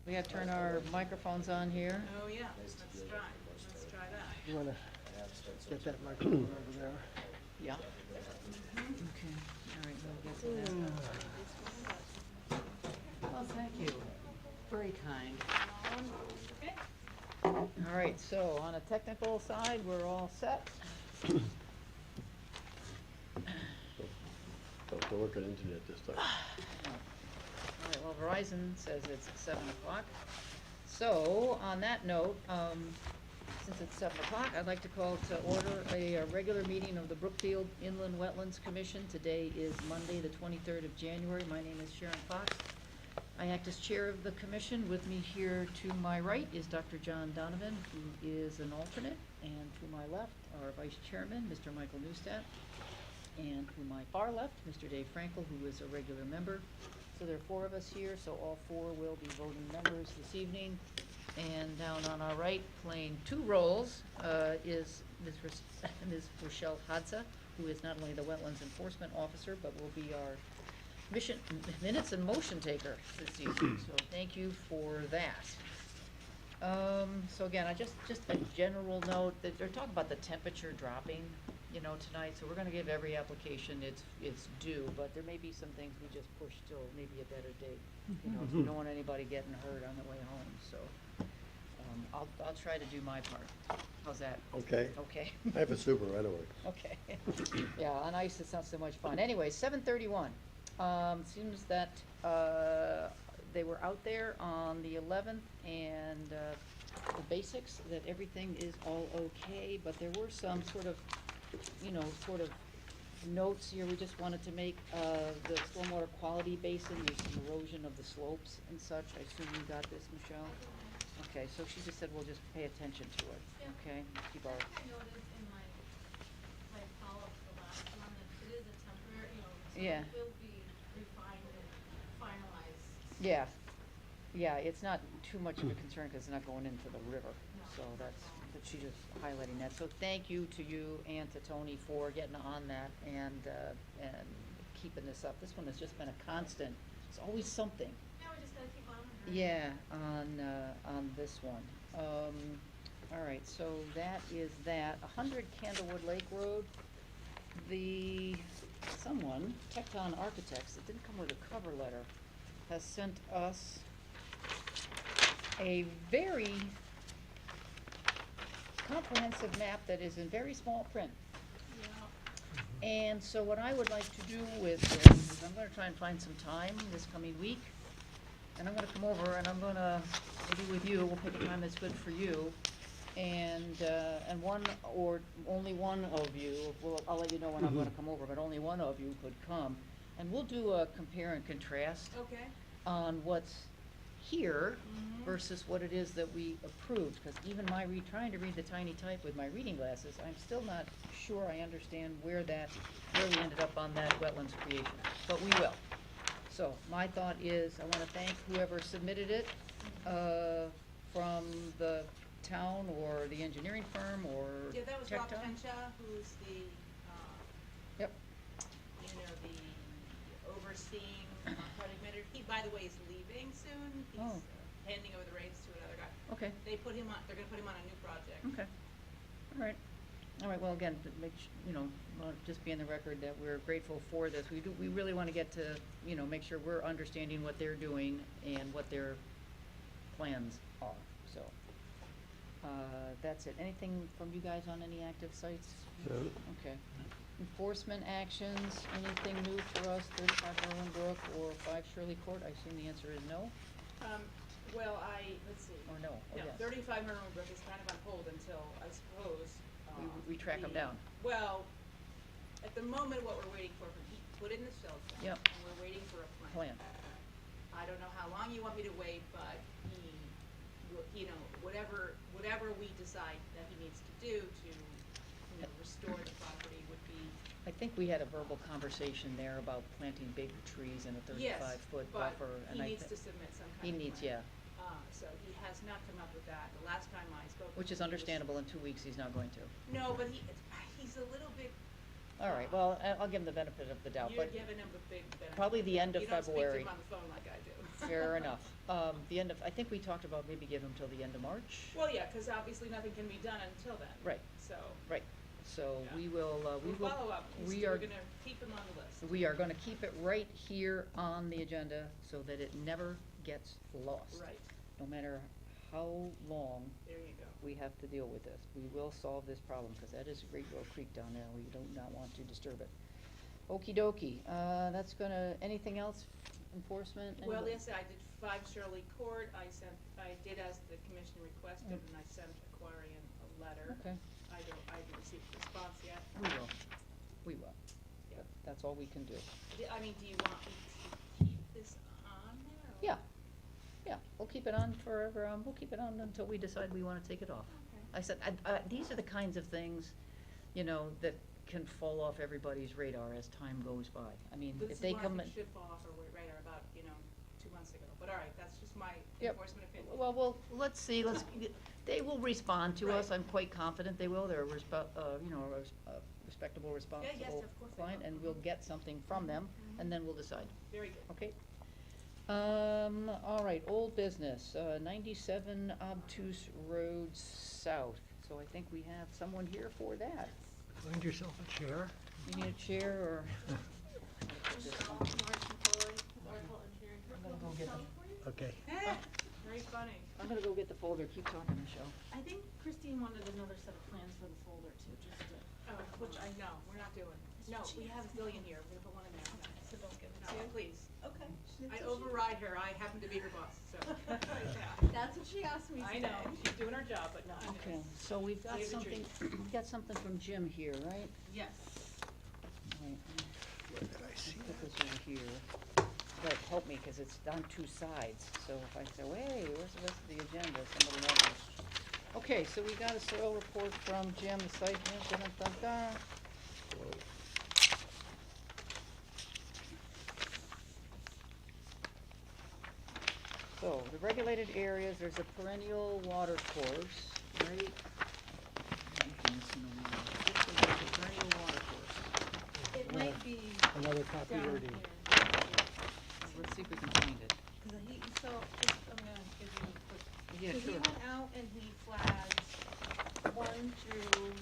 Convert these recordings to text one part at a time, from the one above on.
We gotta turn our microphones on here. Oh, yeah, let's try that. You wanna get that microphone over there? Yeah. Okay, all right, we'll get to that. Well, thank you. Very kind. Okay. All right, so on a technical side, we're all set. Don't work on internet this time. All right, well, Verizon says it's 7 o'clock. So, on that note, since it's 7 o'clock, I'd like to call to order a regular meeting of the Brookfield Inland Wetlands Commission. Today is Monday, the 23rd of January. My name is Sharon Fox. I act as chair of the commission. With me here to my right is Dr. John Donovan, who is an alternate, and to my left, our vice chairman, Mr. Michael Neustadt, and to my far left, Mr. Dave Frankel, who is a regular member. So there are 4 of us here, so all 4 will be voting members this evening. And down on our right, playing 2 roles, is Ms. Rochelle Hadza, who is not only the Wetlands Enforcement Officer, but will be our minutes and motion taker this evening. So thank you for that. So again, just a general note that they're talking about the temperature dropping, tonight. So we're gonna give every application its due, but there may be some things we just push till maybe a better date. If we don't want anybody getting hurt on the way home, so. I'll try to do my part. How's that? Okay. Okay. I have a super right away. Okay. Yeah, on ice it's not so much fun. Anyway, 7:31. Seems that they were out there on the 11th, and the basics that everything is all okay, but there were some sort of notes here we just wanted to make. The stormwater quality basin, there's some erosion of the slopes and such. I assume you got this, Michelle? Okay, so she just said we'll just pay attention to it, Yeah. okay? Keep our, I noticed in my follow-up to the last one that it is a temporary, so Yeah. it will be refined and finalized. yeah, it's not too much of a concern because it's not going into the river. So but she's just highlighting that. So thank you to you and to Tony for getting on that and keeping this up. This one has just been a constant. It's always something. Yeah, we just gotta keep on her. Yeah, on this one. All right, so that is that. 100 Candlewood Lake Road. Someone, Tecton Architects, it didn't come with a cover letter, has sent us a very comprehensive map that is in very small print. Yeah. And so what I would like to do with this is I'm gonna try and find some time this coming week. And I'm gonna come over and I'm gonna, maybe with you, we'll pick a time that's good for you. And one or only one of you, I'll let you know when I'm gonna come over, but only one of you could come. And we'll do a compare and contrast Okay. on what's here Mhm. versus what it is that we approved. Because even trying to read the tiny type with my reading glasses, I'm still not sure I understand where we ended up on that wetlands creation, but we will. So my thought is, I want to thank whoever submitted it, from the town or the engineering firm or Yeah, that was Rob Tecton. Tencha, who's the, Yep, the overseeing project manager. He, by the way, is leaving soon. He's Oh. handing over the reins to another guy. okay, They're gonna put him on a new project. okay, all right. All right, well, again, to make, just be in the record that we're grateful for this. We really want to get to, make sure we're understanding what they're doing and what their plans are, so. That's it. Anything from you guys on any active sites? No. Okay. Enforcement actions, anything new for us, 35 Merlin Brook or 5 Shirley Court? I assume the answer is no, Well, let's see. or no, or No, yes? 35 Merrill Brook is kind of on hold until, I suppose. We track 'em down. Well, at the moment, what we're waiting for, he put in the shelter. Yep. And we're waiting for a Plan. I don't know how long you want me to wait, but whatever we decide that he needs to do to, restore the property would be. I think we had a verbal conversation there about planting big trees in a 35-foot buffer. Yes, but he needs to submit some kind of He plan. needs, yeah, So he has not come up with that. The last time I spoke with him. which is he was- understandable. In 2 weeks, he's not going to. No, but he's a little bit. All right, well, I'll give him the benefit of the doubt, You're but giving him the big benefit. probably the end of You don't speak to February. him on the phone like I do. Fair enough. The end of, I think we talked about maybe give them till the end of March. Well, yeah, cause obviously nothing can be done until then. Right. So, Right, so Yeah. we will, we'll follow up. we We're are, gonna keep him on the list. we are gonna keep it right here on the agenda so that it never gets lost. Right, No matter how long there you go. we have to deal with this. We will solve this problem, because that is a Great Willow Creek down there, we do not want to disturb it. Okey dokey, that's gonna, anything else, enforcement? Well, Anybody? yes, I did 5 Shirley Court, I did as the commission requested, Yep. and I sent Aquarian a letter. Okay, I haven't received a response yet. we will. Yeah. That's all we can do. I mean, do you want me to keep this on there? or- Yeah, yeah, we'll keep it on forever, we'll keep it on until we decide we wanna take it off. Okay. I said, these are the kinds of things, you know, that can fall off everybody's radar as time goes by. I mean, This if is they one I come think in. should fall off our radar about, 2 months ago, but all right, that's just my Yep. enforcement opinion. Well, let's see, they will respond to us, Right. I'm quite confident they will, they're a respectable, responsible of course they client, will. and we'll get something from them, and then we'll decide, Very good. okay? All right, old business, 97 Obtuse Road South, so I think we have someone here for that. Find yourself a chair. You need a chair, or? I'm gonna go get the, Okay. Very funny. I'm gonna go get the folder, keep talking, Michelle. I think Christine wanted another set of plans for the folder too, just to. Oh, which I know, we're not doing. No, we have a zillion here, we're gonna put one in there. So don't give it No, to you. please. Okay. I override her, I happen to be her boss, so. That's what she asked me I today. know, she's doing her job, but no. Okay, so we've got Leave the something, we've got something from Jim here, right? Yes. Right, Where did I see put that? this in here. But help me, cause it's on 2 sides, so if I say, hey, where's the rest of the agenda, somebody knows. Okay, so we got a soil report from Jim, the site, da-da-da-da. So, the regulated areas, there's a perennial water course, right? Perennial water course. It might be Another copy down already. here. Let's see if we can find it. Cause so, just, I'm gonna give you a quick. Yeah, So he sure. went out and he flagged 1 through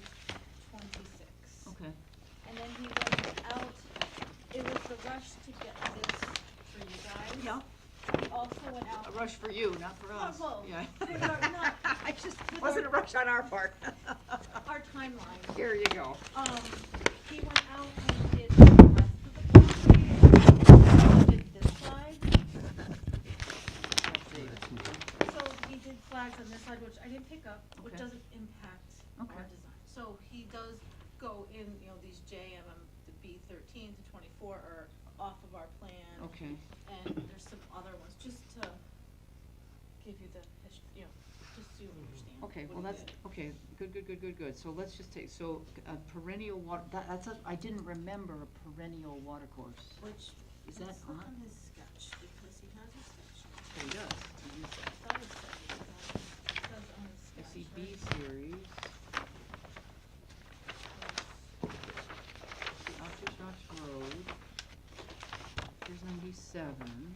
26. Okay. And then he went out, it was the rush to get this for you guys. Yeah. He also went out. A rush for you, not for us. well, Yeah. with our- not- I just, with wasn't a our- rush on our part. Our timeline. Here you go. He went out and did the rest of the property, he did this side, so he did flags on this side, which I didn't pick up, which Okay. doesn't impact our Okay. design. So he does go in, these JMM, the B13 to 24 are off of our plan. Okay. And there's some other ones, just to give you the just so you understand. Okay, what well, he that's, did. okay, good. So let's just take, so, perennial water, I didn't remember a perennial water course. Which, Is that let's look on? on his sketch, because he has a sketch. Oh, he does. He used that. I thought it said it was on- it says on his I sketch, see B right? series, Obtuse Rocks Road. Here's 97,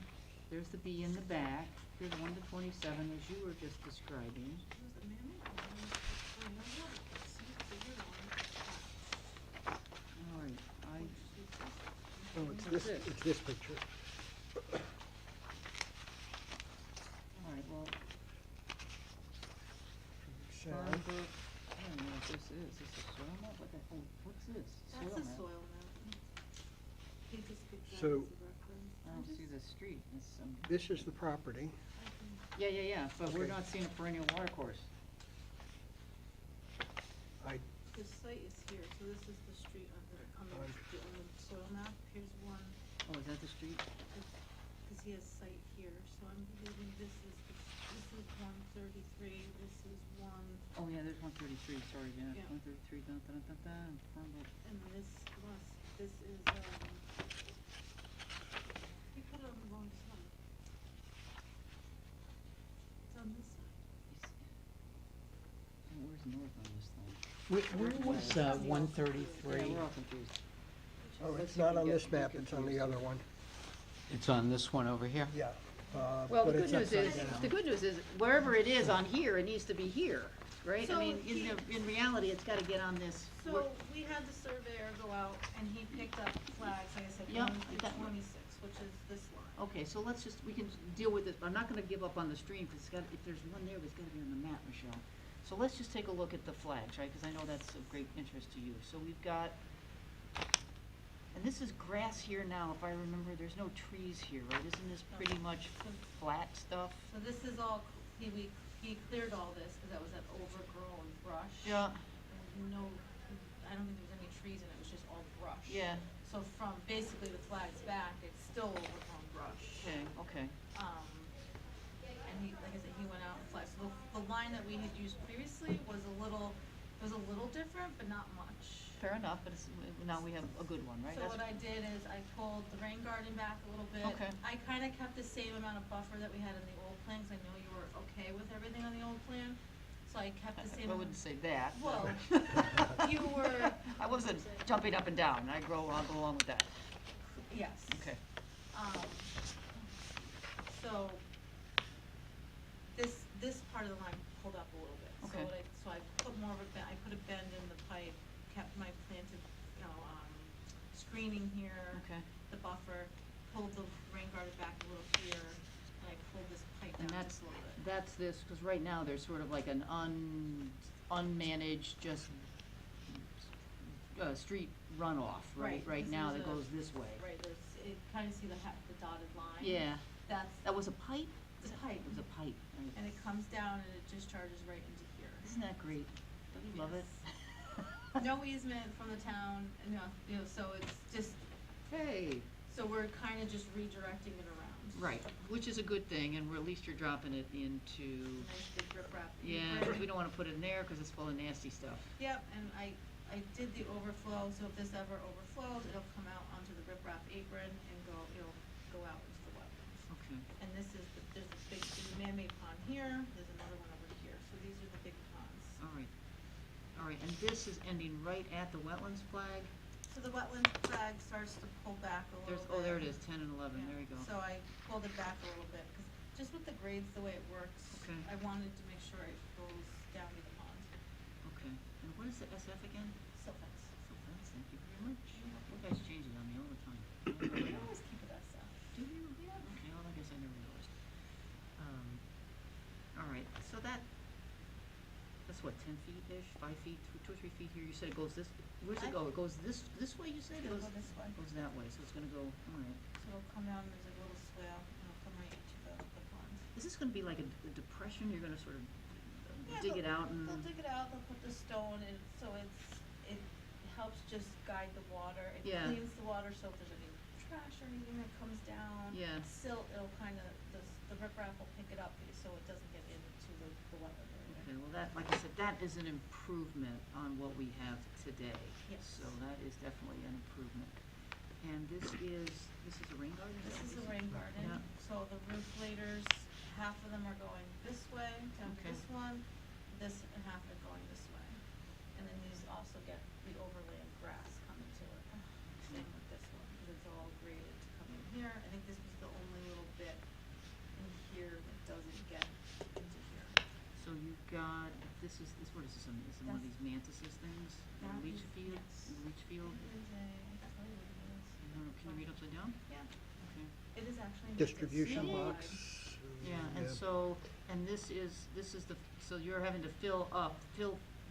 there's the B in the back, here's 1 to 27, as you were just describing. Was it Mammoth? I know what it is. See, it's a weird one. All right, Oh, it's What's this, this? it's this picture. all right, well, Sound. Farnbrook, I don't know what this is a soil map? What's this? That's Soil a map? soil map. He just picked that So- as a reference. I don't see the street, it's, This is the property. yeah, but we're Okay. not seeing a perennial water course. The site is here, so this is the street on the soil map. Here's one, Oh, is that the street? because he has site here, so I'm believing this is 133, this is one, Oh, yeah, there's 133, sorry, yeah, Yeah. 133, Farnbrook. and this is, he put it on the wrong side. It's on this side. Where's north on this thing? Where was 133? Yeah, we're all confused. Oh, Let's it's see if not we on get this map, it's on the confused. other one. It's on this one over here? Yeah. Well, the but good it's news is, upside down. the good news is, wherever it is on here, it needs to be here, right? I So mean, he- in reality, it's gotta get on this. So we had the surveyor go out and he picked up flags, like I said, Yeah, 1 through that- 26, which is this line. Okay, so let's just, we can deal with it, I'm not gonna give up on the stream, cause it's got, if there's one there, there's gotta be on the map, Michelle. So let's just take a look at the flags, right, cause I know that's of great interest to you. So we've got, and this is grass here now, if I remember, there's no trees here, right? Isn't this No. pretty much flat stuff? So this is all, he cleared all this, cause that was that overgrown brush. Yeah, And no, I don't think there was any trees in it, it was just all brush. yeah, So from basically the flags back, it's still overgrown brush. okay, okay. And he, like I said, he went out and flagged, so the line that we had used previously was a little different, but not much. Fair enough, but it's, now we have a good one, right? So That's- what I did is I pulled the rain garden back a little bit. Okay. I kinda kept the same amount of buffer that we had in the old plan, 'cause I know you were okay with everything on the old plan, so I kept the same. I wouldn't say that. but- Well, you were. I wasn't jumping up and down, I'll go along with that. Yes. Okay. So, this part of the line pulled up a little bit. Okay. So I put more of a I put a bend in the pipe, kept my planted, screening here. Okay. The buffer, pulled the rain garden back a little here, and I pulled this pipe And down that's, just a little bit. that's this, cause right now there's sort of like an unmanaged, just, street runoff, right? Right, Right this now is that a- goes this way. Right, you kinda see the dotted line. Yeah, That's, that was a pipe? it's a pipe, It was a pipe, right? and it comes down and it discharges right into here. Isn't that great? Don't you love it? No easement from the town, and, so it's just, Hey, so we're kinda just redirecting it around. right, which is a good thing, and at least you're dropping it into, Nice big riprap. yeah, 'cause we don't wanna put it in there, cause it's full of nasty stuff. Yep, and I did the overflow, so if this ever overflows, it'll come out onto the riprap apron and it'll go out into the wetlands. Okay, And there's a man-made pond here, there's another one over here, so these are the big ponds. all right, and this is ending right at the wetlands flag? So the wetland flag starts to pull back a little There's, bit. oh, there it is, 10 and 11, Yeah, there you go. So I pulled it back a little bit, cause just with the grades, the way it works, Okay. I wanted to make sure it goes down to the pond. Okay, and what is the SF again? So that's, So that's, thank you very much. You guys change it on me all the time. I always keep it as that. Do you? Yeah. Okay, well, I guess I never noticed. All right, so that's what, 10 feet-ish, 5 feet, 2 or 3 feet here? You said it goes this, where's it go? It goes this way, you said? It It'll goes, go this way. goes that way, so it's gonna go, all right. So it'll come down, there's a little swale, and it'll come right into the pond. Is this gonna be like a depression? You're gonna sort of Yeah, dig it out and? They'll dig it out, they'll put the stone in, so it helps just guide the water. It Yeah. cleans the water, so if there's any trash or anything that comes down. Yeah. Silt, it'll kinda, the riprap will pick it up, so it doesn't get into the wetland area. Okay, well, that, like I said, that is an improvement on what we have today. Yes. So that is definitely an improvement. And this is a rain garden? This that is what a you rain said? garden, Yeah. so the roof leaders, half of them are going this way, down to Okay. this one, this and half are going this way. And then these also get the overland grass coming to it, same with this one, cause it's all graded to come in here. I think this was the only little bit in here that doesn't get into here. So you've got, what is this, one of That's- these mantises things? Or That leach is- field, yes. leach field? It is I can tell you what it is. I don't know, can you read upside down? Yeah, Okay. it is actually. Distribution See? box. Yeah, and so, and this is the, so you're having to fill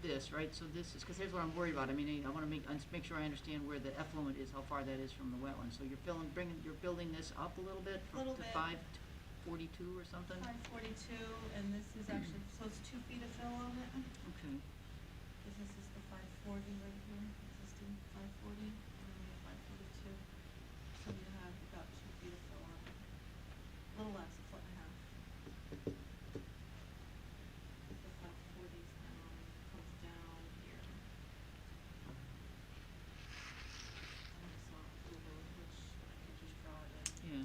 this, right? So this is, cause here's what I'm worried about, I mean, I wanna make sure I understand where the effluent is, how far that is from the wetland. So you're building this up a little bit Little to bit. 542 or something? 542, and this is actually, so it's 2 feet of fill on it. Okay, This is the 540 right here, existing 540, and then we have 542. So we have about 2 feet of fill on it. A little less, a foot and a half. The 540 comes down here. And I saw over, which I could just draw it in. yeah.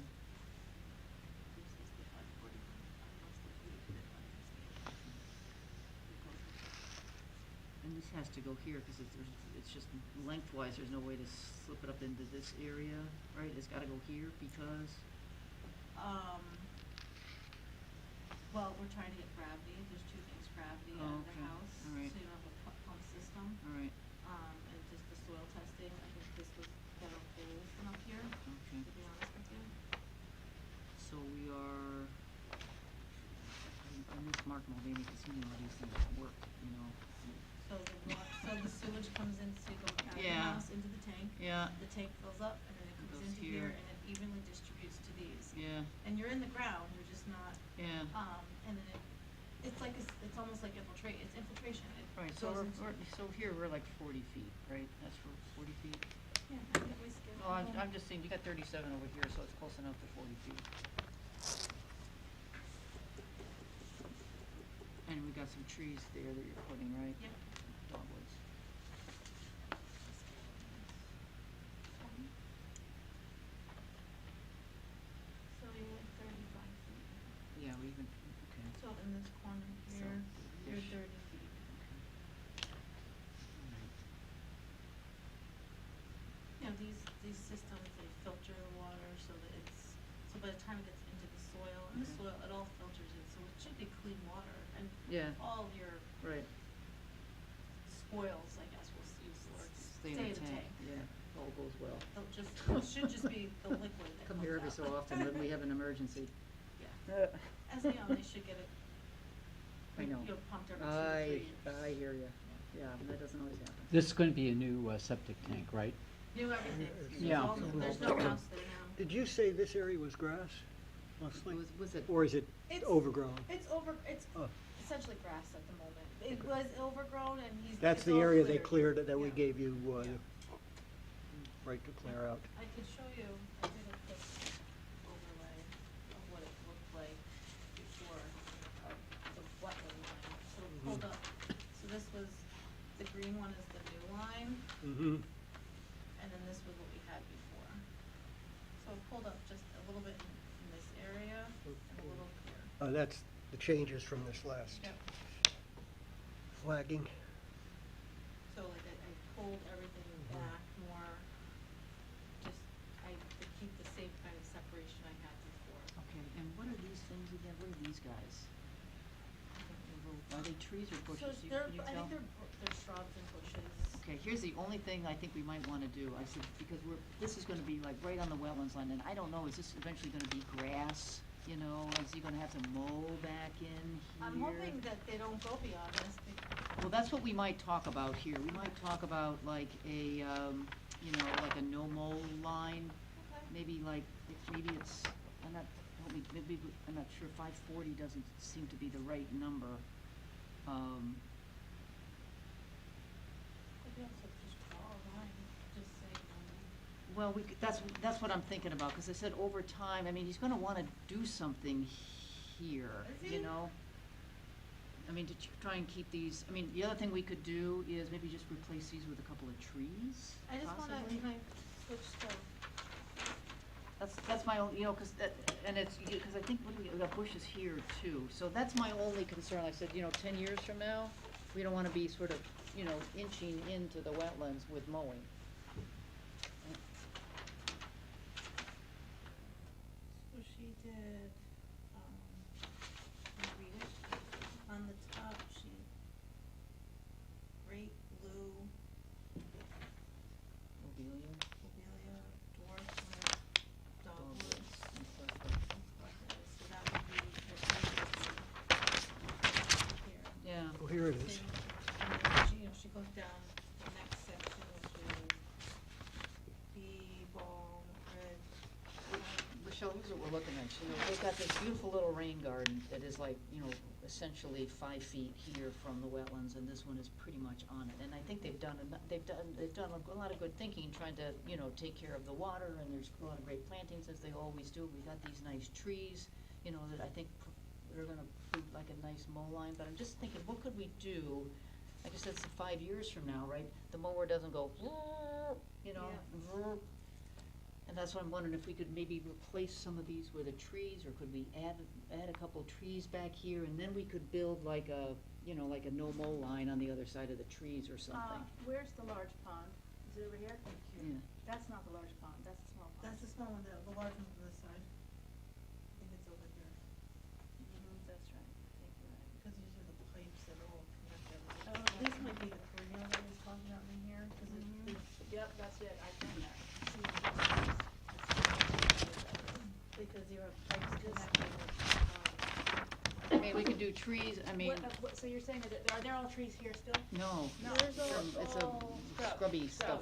This is the 540, unless the heat bit understand. It goes into And this has to go here, cause it's just lengthwise, there's no way to slip it up into this area, right? It's gotta go here because, well, we're trying to get gravity, there's two things, gravity Oh, out of the okay. house, so All right. you don't have a pump system. All right, And just the soil testing, I think this was better holes than up here, okay. to be honest with you. So we are, I miss Mark Mulvaney because he knew how these things worked, you know. So the sewage comes in, so you go out of the Yeah. house into the tank. Yeah, The tank fills up and then it It comes goes into here here. and it evenly distributes to these. yeah, And you're in the ground, you're just not, yeah. and then it's like, it's almost like it's infiltration. It Right, so goes we're, into- so here we're like 40 feet, right? That's for 40 feet? Yeah, I think we skipped No, I'm one. just saying, you got 37 over here, so it's close enough to 40 feet. And we got some trees there that you're putting, right? Yep. Dogwoods. So you're like 35 feet. Yeah, we even, okay. So in this corner here, you're ish. 30 feet. Alright. You know, these systems, they filter the water so that so by the time it gets into the soil, and the Okay. soil, it all filters in, so it should be clean water, and Yeah. all your Right. spoils, I guess we'll use the word, Stay in the tank, yeah, all goes well. It should just be the liquid that Come comes here every out. so often when we have an emergency. Yeah, as they they should get it, I know. you know, pumped every 2 or 3 years. I hear ya. Yeah, and that doesn't always happen. This is gonna be a new septic tank, right? New everything. Yeah. There's no house there now. Did you say this area was grass mostly? Was it, Or is it It's- overgrown? It's Oh. essentially grass at the moment. It was overgrown and That's it's the all area they cleared that we Yeah. gave you, Yeah. the right to clear out. I could show you, I did a quick overlay of what it looked like before the wetland line. So it pulled up, so this was, the green one is the new line, Mm-hmm. and then this was what we had before. So it pulled up just a little bit in this area and a little here. That's the changes from this last Yep. flagging. So like I pulled everything back more, just, to keep the same kind of separation I had before. okay, and what are these things again? What are these guys? Are they trees or bushes? So You- they're, can you I tell? think they're shrubs and bushes. Okay, here's the only thing I think we might wanna do, I said, because this is gonna be like right on the wetlands line, and I don't know, is this eventually gonna be grass? You know, is he gonna have to mow back in here? I'm hoping that they don't go beyond this, Well, that's what we might talk about here, we might talk about like a, you know, like a no-mow line, maybe like, maybe it's, I'm not, maybe, I'm not sure, 540 doesn't seem to be the right number. Maybe also just draw a line, just say, Well, that's what I'm thinking about, cause I said over time, I mean, he's gonna wanna do something here, Is you he? know? I mean, to try and keep these, I mean, the other thing we could do is maybe just replace these with a couple of trees, I just wanna, possibly. can I switch to, That's my only, you know, cause that, and it's, cause I think, what do we got bushes here too, so that's my only concern, I said, you know, 10 years from now, we don't wanna be sort of, you know, inching into the wetlands with mowing. so she did, let me read it. On the top, she, great blue, Lobelia, lobelia, dwarf, dogwood. and stuff like- So that would be what here. Yeah. Oh, here it is. And then she, she goes down the next section, which is ball, red. Michelle, here's what we're looking at, you know, they've got this beautiful little rain garden that is like, you know, essentially 5 feet here from the wetlands, and this one is pretty much on it, and I think they've done a lot of good thinking, trying to, you know, take care of the water, and there's a lot of great plantings, as they always do, we got these nice trees, you know, that I think they're gonna be like a nice mow line, but I'm just thinking, what could we do, like I said, it's 5 years from now, right, the mower doesn't go, you know, and that's what I'm wondering, if we could maybe replace some of these with the trees, or could we add a couple trees back here, and then we could build like a, you know, like a no-mow line on the other side of the trees or something. Where's the large pond? Is it over here? Yeah. That's not the large pond, that's the small pond. That's the small one, the large one's on this side. I think it's over here. That's right. pipes that all connect everything. This might be the perennial that he's talking about in here, cause Yep, that's it, I found that. because there are pipes connecting with, I mean, we could do trees, I mean, So you're saying that, are there all trees here still? no. No. There's It's all a scrubby stuff.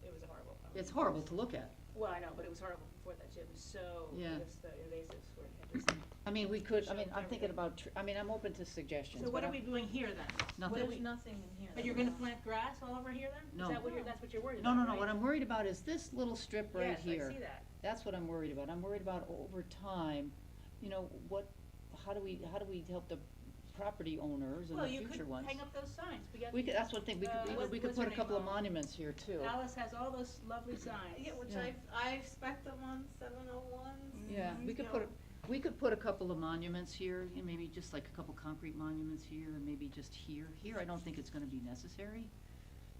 It was a horrible. It's horrible to look at. Well, I know, but it was horrible before that, Jim, so, Yeah. because the invasives were, had just. I mean, we could, I mean, Sure, I'm thinking everything. about, I mean, I'm open to suggestions, So what but are we doing here then? Nothing. What are there's we- nothing in here. But you're gonna plant grass all over here then? No. Is that what you're, that's what you're worried No, about, no, no, right? what I'm worried about is this little strip right Yes, here. I see that. That's what I'm worried about. I'm worried about over time, you know, how do we help the property owners and Well, the you future could ones? hang up those signs. We could, that's one thing, we what's could her put a name, couple of monuments here too. Alice has all those lovely signs. Yeah, which Yeah. I've spec them on 701s. Yeah, we could put a couple of monuments here, you know, maybe just like a couple concrete monuments here, and maybe just here. Here, I don't think it's gonna be necessary,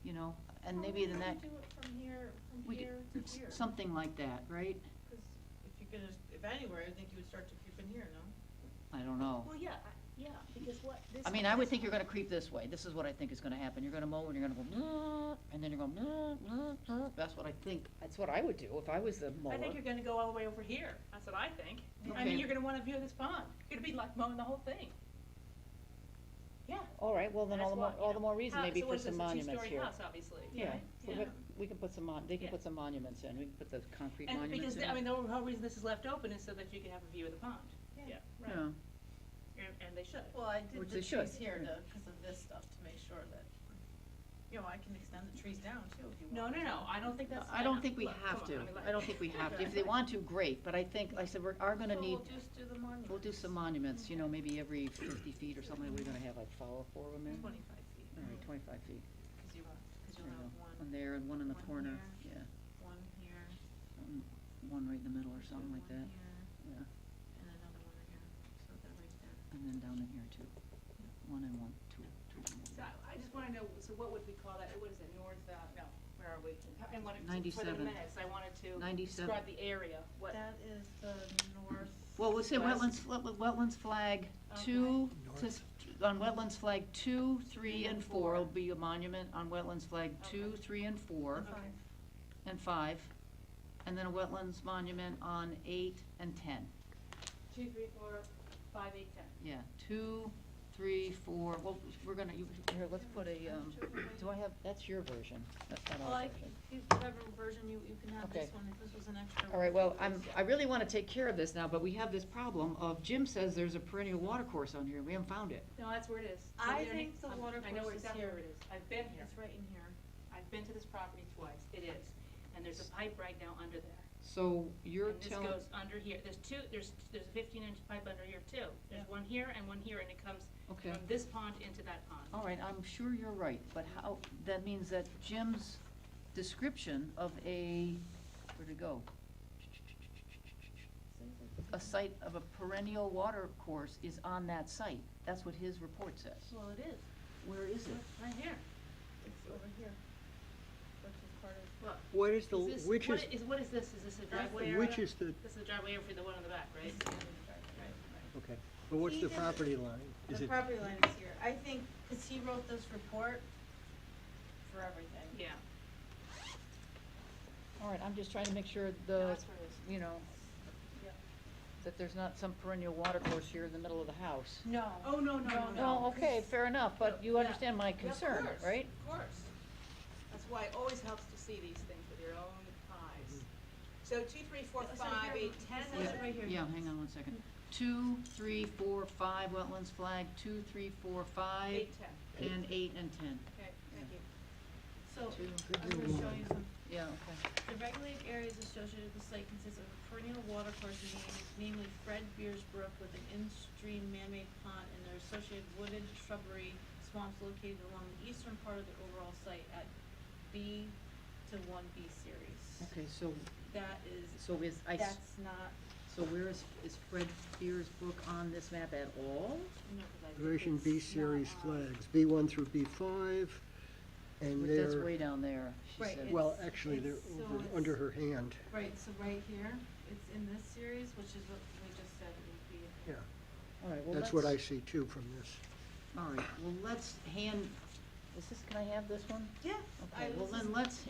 you know, and maybe the next, Do it from here, we from could, here to here. something like that, right? Cause if you're gonna, if anywhere, I think you would start to creep in here, no? I don't know. Well, yeah, because what, this. I mean, I would think you're gonna creep this way. This is what I think is gonna happen. You're gonna mow and you're gonna go, and then you're going, that's what I think, that's what I would do if I was the mower. I think you're gonna go all the way over here. That's what I think. I Okay. mean, you're gonna wanna view this pond. You're gonna be like mowing the whole thing. Yeah. All right, well, then That's all the more, why, all you the know. more reason How- maybe so for what is some this, a monuments two-story here. house, obviously, Yeah, right? we can put some they can Yeah. put some monuments in. We can put the concrete And monuments because, in. I mean, the whole reason this is left open is so that you can have a view of the pond. Yeah. Right. Yeah. And they should. Well, I did Which the they should. trees here to, cause of this stuff, to make sure that, you know, I can extend the trees down too if you No, want. no, I don't think that's. I don't think we look, have come to. on, I mean, I don't think we have to. If they want to, great, but I think, like I said, we are gonna So need, we'll just do the monuments. we'll do some monuments, you know, maybe every 50 feet or something. We're gonna have like 4 of them in. 25 feet. All right, 25 feet. Cause you'll There you have go. one, One there and one in the one corner, here. yeah. one here, One right in the middle or something like one that, here, yeah. and another one right here, so they're right there. And then down in here too. One and one, two and So one. I just wanna know, so what would we call that? What is it, north, no, where are we? And what, for the 97. minutes, I wanted to 97. describe the area, what. That is the north. Well, we'll say West. wetlands flag two, on wetlands flag 2, 3, and 4 will be a monument on wetlands flag 2, Okay. 3, and 4, And 5. and 5. And then a wetlands monument on 8 and 10. 2, 3, 4, 5, 8, 10. Yeah, 2, 3, 4, well, we're gonna, here, let's put a, do I have, that's your version, that's not Well, our I, version. whatever version you can have Okay. this one, if this was an extra. All right, well, one. I really wanna take care of this now, but we have this problem of, Jim says there's a perennial water course on here, we haven't found it. No, that's where it is. I It's think the water I know course is exactly here. where it is. I've been here. It's right in here. I've been to this property twice. It is. And there's a pipe right now under there. So you're And this telling, goes under here. There's a 15-inch pipe under here too. There's Yeah. one here and one here, and it comes Okay. from this pond into that pond. all right, I'm sure you're right, but how, that means that Jim's description of where'd it go? A site of a perennial water course is on that site. That's what his report says. Well, it is. Where is it? Right here. It's over here. Which is part of. Look. What is the, Is this, which what is, what is this? Is this a driveway area? which is the, This is the driveway area for the one on the back, right? okay, but what's He the did- property line? Is The it, property line is here. I think, cause he wrote this report for everything. Yeah. All right, I'm just trying to make sure No, the, that's where it is. you know, Yeah. that there's not some perennial water course here in the middle of the house. No. Oh, no, no, no, no. No, okay, fair enough, but you Yeah. understand my concern, right? Of course. That's why it always helps to see these things with your own eyes. So 2, 3, 4, That's right 5, here. 8, 10. It says it right here. Yeah, hang on one second. 2, 3, 4, 5, wetlands flag, 2, 3, 4, 5, 8, 10. and 8 and 10. Okay, thank you. So, Two. I'm gonna show you some. Yeah, okay. The regulated areas associated with the site consist of a perennial water course, namely Fred Beers Brook with an in-stream man-made pond and their associated wooded shrubbery swamps located along the eastern part of the overall site at B to 1B series. Okay, so, That is, that's not, so where is Fred Beers Brook on this map at all? no, cause I think version it's B not series on- flags, B1 through B5, and But that's they're, way down there, she Right, said. well, actually, they're it's- so over, it's- under her hand, Right, so right here, it's in this series, which is what we just said it would be. yeah. All right, well, That's what I let's- see too from this. All right, well, let's hand, can I have this one? Yeah. Okay, well then let's,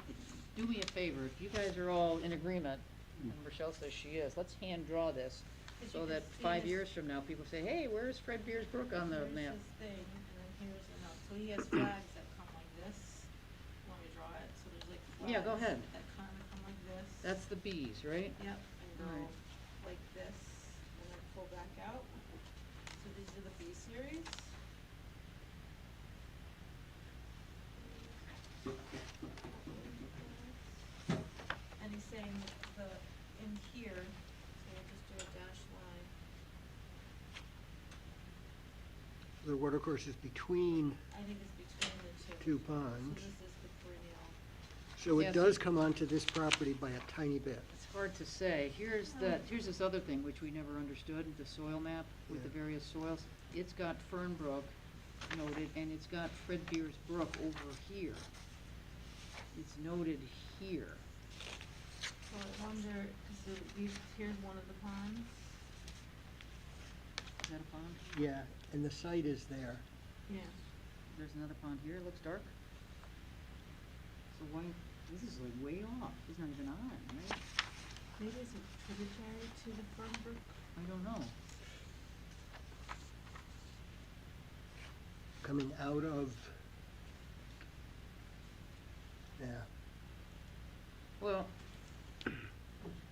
do me a favor, if you guys are all in agreement, and Rochelle says she is, let's hand draw this, As so you that can see 5 this- years from now, people say, hey, where's Fred Beers Brook on the map? Here's his thing, and then here's the note, so he has flags that come like this, want me to draw it, so there's like flags. Yeah, go ahead. That kinda come like this. That's the bees, right? Yep, and go Alright. like this, and then pull back out, so these are the B series. And he's saying that in here, so we'll just do a dash line. The water course is between I think it's between the two So ponds. this is the perennial. So Yes. it does come onto this property by a tiny bit. It's hard to say. Here's this other thing which we never understood, the soil map with the Yeah. various soils. It's got Fernbrook noted, and it's got Fred Beers Brook over here. It's noted here. So I wonder, so here's one of the ponds. Is that a pond? Yeah, and the site is there. Yeah. There's another pond here. It looks dark. So why, this is like way off. It's not even on, right? Maybe it's a tributary to the Fernbrook. I don't know. Coming out of, yeah, Well,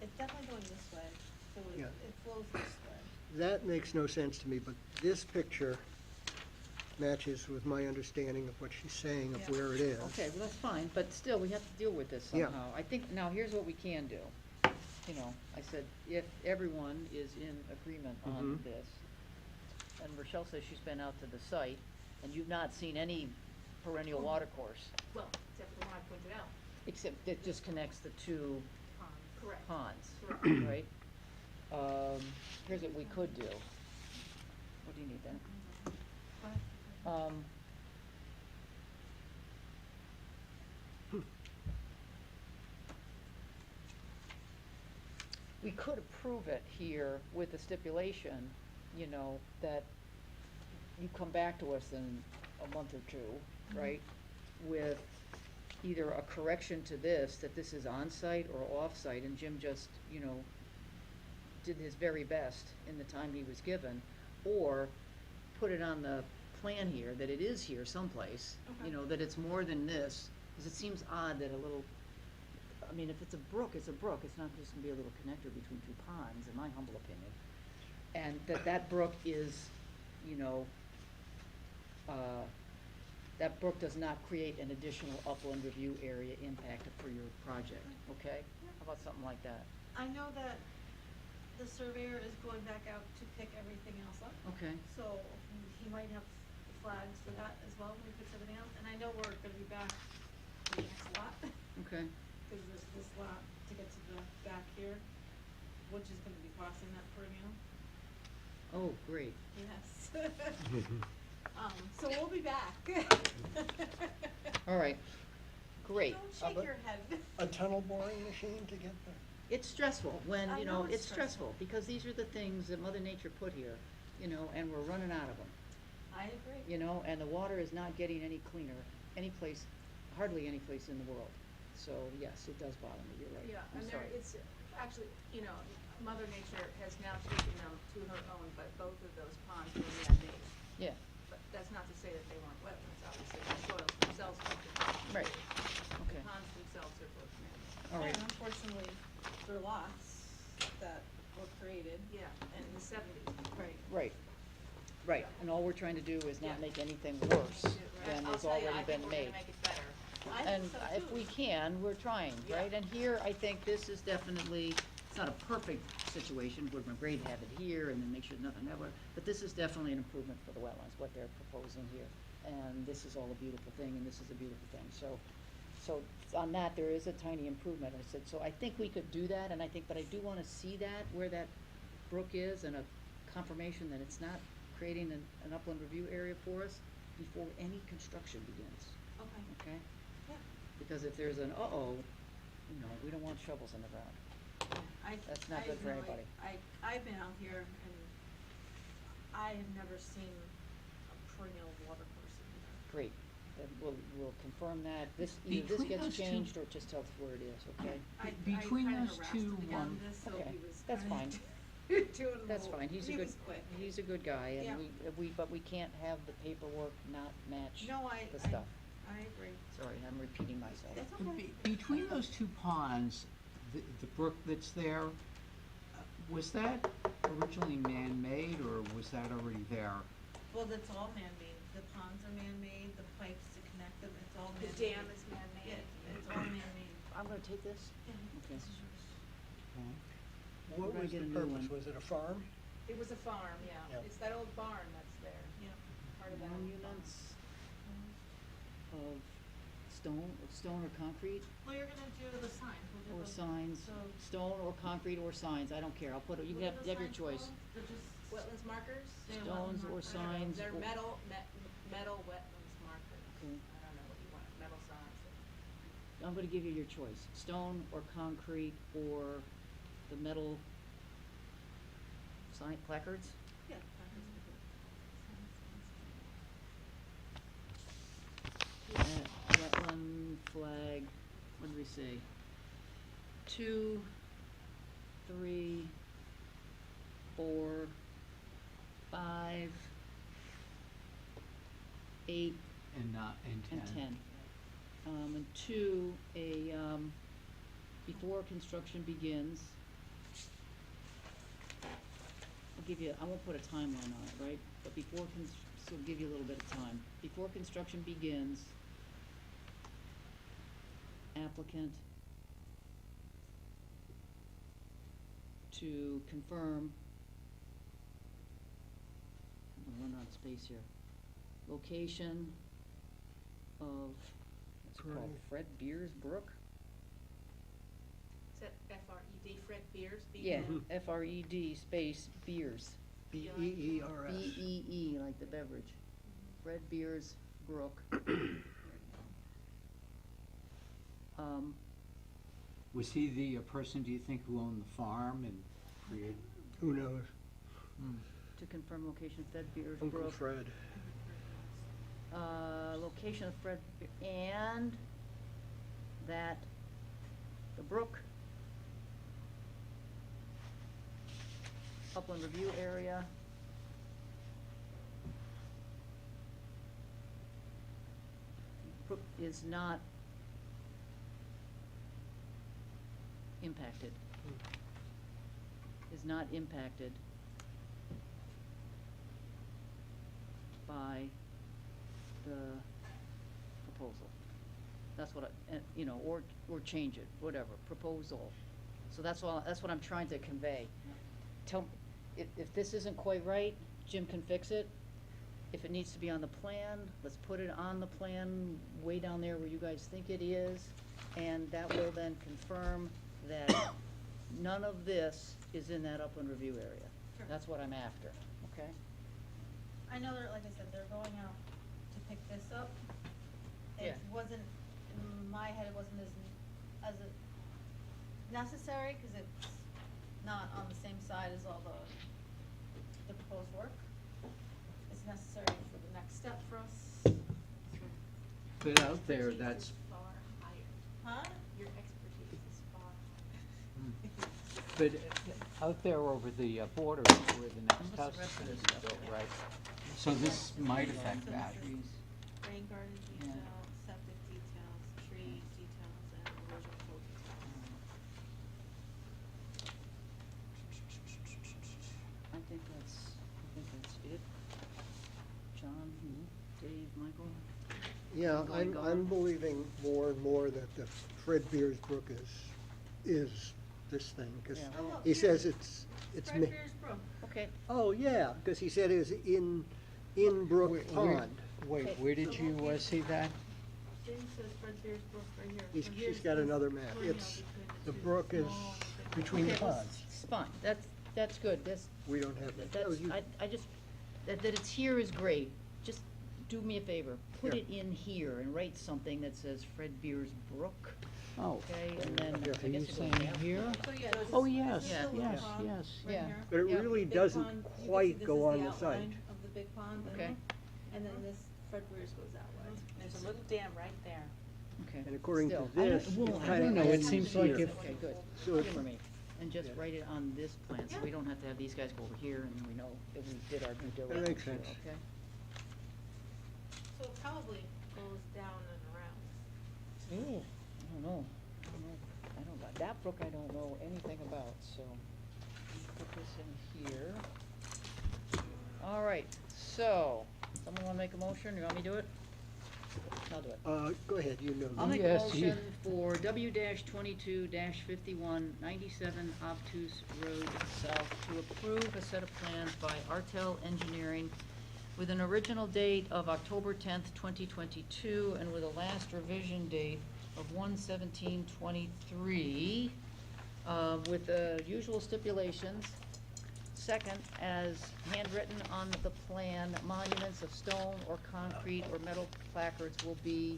It's definitely going this way, so Yeah. it flows this way. that makes no sense to me, but this picture matches with my understanding of what she's saying of Yeah. where it is. okay, well, that's fine, but still, we have to deal with this Yeah. somehow. I think, now, here's what we can do. You know, I said, if everyone is in agreement on Mhm. this, and Rochelle says she's been out to the site, and you've not seen any perennial water course, Well, except for the one I pointed out. except it just connects the two Correct. ponds, Correct. right? Here's what we could do. What do you need then? Um, we could approve it here with the stipulation, you know, that you come back to us in a month or two, right? With either a correction to this, that this is on-site or off-site, and Jim just, you know, did his very best in the time he was given, or put it on the plan here, that it is here someplace, you Okay. know, that it's more than this, because it seems odd that a little, I mean, if it's a brook, it's a brook, it's not just gonna be a little connector between two ponds, in my humble opinion. And that brook is, you know, that brook does not create an additional upland review area impact for your project, okay? How about something like that? I know that the surveyor is going back out to pick everything else up, Okay, so he might have flags for that as well when he picks everything else. And I know we're gonna be back to the next lot, okay, cause there's this lot to get to the back here, which is gonna be crossing that perennial. oh, great. Yes. So we'll be back. All right, great. Don't shake but- your head. A tunnel boring machine to get there? It's stressful when, I you know know, it's it's stressful, because these are the things that Mother Nature put here, you know, and we're running out of them, I agree. you know, and the water is not getting any cleaner, any place, hardly any place in the world. So, yes, it does bother me, you're right. Yeah, I'm and there, sorry. it's, actually, you know, Mother Nature has now taken them to her own, but both of those ponds were man-made. Yeah, But that's not to say that they weren't wetlands, obviously, the soils themselves are different. right, okay, The ponds themselves are both man-made. all right. And unfortunately, there are lots that were created. Yeah, in the seventies. Right. Right, right, and all we're trying to do is not Yeah. make anything worse than I'll has tell you, already I think been we're made. gonna make it better. I And think so if too. we can, we're trying, Yeah. right? And here, I think this is definitely, it's not a perfect situation, would have been great to have it here and then make sure nothing ever, but this is definitely an improvement for the wetlands, what they're proposing here. And this is all a beautiful thing, and this is a beautiful thing, so on that, there is a tiny improvement, I said, so I think we could do that, and I think, but I do wanna see that, where that brook is, and a confirmation that it's not creating an upland review area for us before any construction begins, Okay. okay? Yeah. Because if there's an uh-oh, you know, we don't want shovels in the ground. That's not good for anybody. I've been out here and I have never seen a perennial water course in there. Great, then we'll confirm that, either this Between gets those two- changed or just tell us where it is, okay? Between I kinda those harassed two, him to get him this, so okay, he was that's kinda fine. doing a That's little- fine, he's a he good, was quick. he's a good guy, Yeah. and but we can't have the paperwork not match No, the stuff. I agree. Sorry, I'm repeating myself. That's okay. Between those two ponds, the brook that's there, was that originally man-made, or was that already there? Well, that's all man-made. The ponds are man-made, the pipes to connect them, it's all The man-made. dam is man-made. Yeah, it's all man-made. I'm gonna take this. Yeah, Okay. this is yours. Okay. What We're gonna was get the a new purpose? one. Was it a farm? It was a farm, yeah. Yeah. It's that old barn that's there, Yeah. part of that old barn. Monuments of stone or concrete, Well, you're gonna do the signs. We'll do or the- signs, so- stone or concrete or signs, I don't care, I'll put it, you what can are have, the you have your signs choice. called? They're just. Wetlands markers? They're Stones wetland or markers. signs. They're or- metal wetlands markers. Okay. I don't know what you want, metal signs. I'm gonna give you your choice, stone or concrete or the metal sign placards. Yeah. Wetland flag, what did we say? 2, 3, 4, 5, 8, And and 10. And 2, before construction begins. I'll give you, I won't put a timeline on it, right? But before, so give you a little bit of time. Before construction begins, applicant to confirm, I'm gonna run out of space here. Location of, what's it called, Right. Fred Beers Brook? Is that F-R-E-D, Fred Beers? Yeah, B-E-R? F-R-E-D space Beers. Beers. B-E-E, like the beverage. Fred Beers Brook. Was he the person, do you think, who owned the farm and created? Who knows? To confirm location, Fred Beers Uncle Brook. Fred. Location of Fred, and that the brook, upland review area, brook is not impacted, is not impacted by the proposal. That's what I, you know, or change it, whatever, proposal. So that's what I'm trying to convey. If this isn't quite right, Jim can fix it. If it needs to be on the plan, let's put it on the plan way down there where you guys think it is. And that will then confirm that none of this is in that upland review area. Sure. That's what I'm after, okay? I know they're, like I said, they're going out to pick this up. It Yeah. wasn't, in my head, it wasn't as necessary, cause it's not on the same side as all the proposed work. It's necessary for the next step for us. But out there, Expertise that's, is far higher. Huh? Your expertise is far but out there over the border is where the next What's house the rest of is this stuff? built, right? So this might affect that. Rain garden Yeah. details, septic details, tree details, and erosion control details. I think that's it. John, Dave, Michael? Yeah, Going, I'm believing more and more that the Fred Beers Brook is this thing, because Yeah. Oh, look, he here. says it's Fred ma- Beers Brook. Okay, Oh, yeah, because he said it was in Brook Pond. Wait, where did you see that? See, it says Fred Beers Brook right here. He's- So he's here's got this another map. perennial It's- between the two brook is small big between the okay, well, ponds. it's fine, that's good, We don't have that. Oh, that's, you- I just, that it's here is great, just do me a favor, put Yeah. it in here and write something that says Fred Beers Brook, Oh, okay, and then Yeah. I are you guess it saying goes down. here? So, yeah, this Oh, is- yes, this is Yeah. the little yes, pond yes. right Yeah. here. But it Yeah. really Big doesn't pond, you can see quite this go is on the outline site. of the big pond, and Okay. And then this, Fred Brewers goes that way. There's a little dam right there. Okay. And according to Still, I don't- this, well, it I kinda don't know, it ends seems here. like if- Okay, good. So if- Humor me. And just Yeah. write it on this plan, so we don't have to have these guys go over here, and we know that we did our due diligence. makes here, sense. Okay? So it probably goes down and around. Ooh, I don't know. That brook I don't know anything about, so put this in here. All right, so, someone wanna make a motion, you want me to do it? I'll do it. Go ahead, you know. I'll make a Yes, you- motion for W-22-51, 97 Obtuse Road South to approve a set of plans by Artel Engineering with an original date of October 10th, 2022, and with a last revision date of 1/17/23, with the usual stipulations. Second, as handwritten on the plan, monuments of stone or concrete or metal placards will be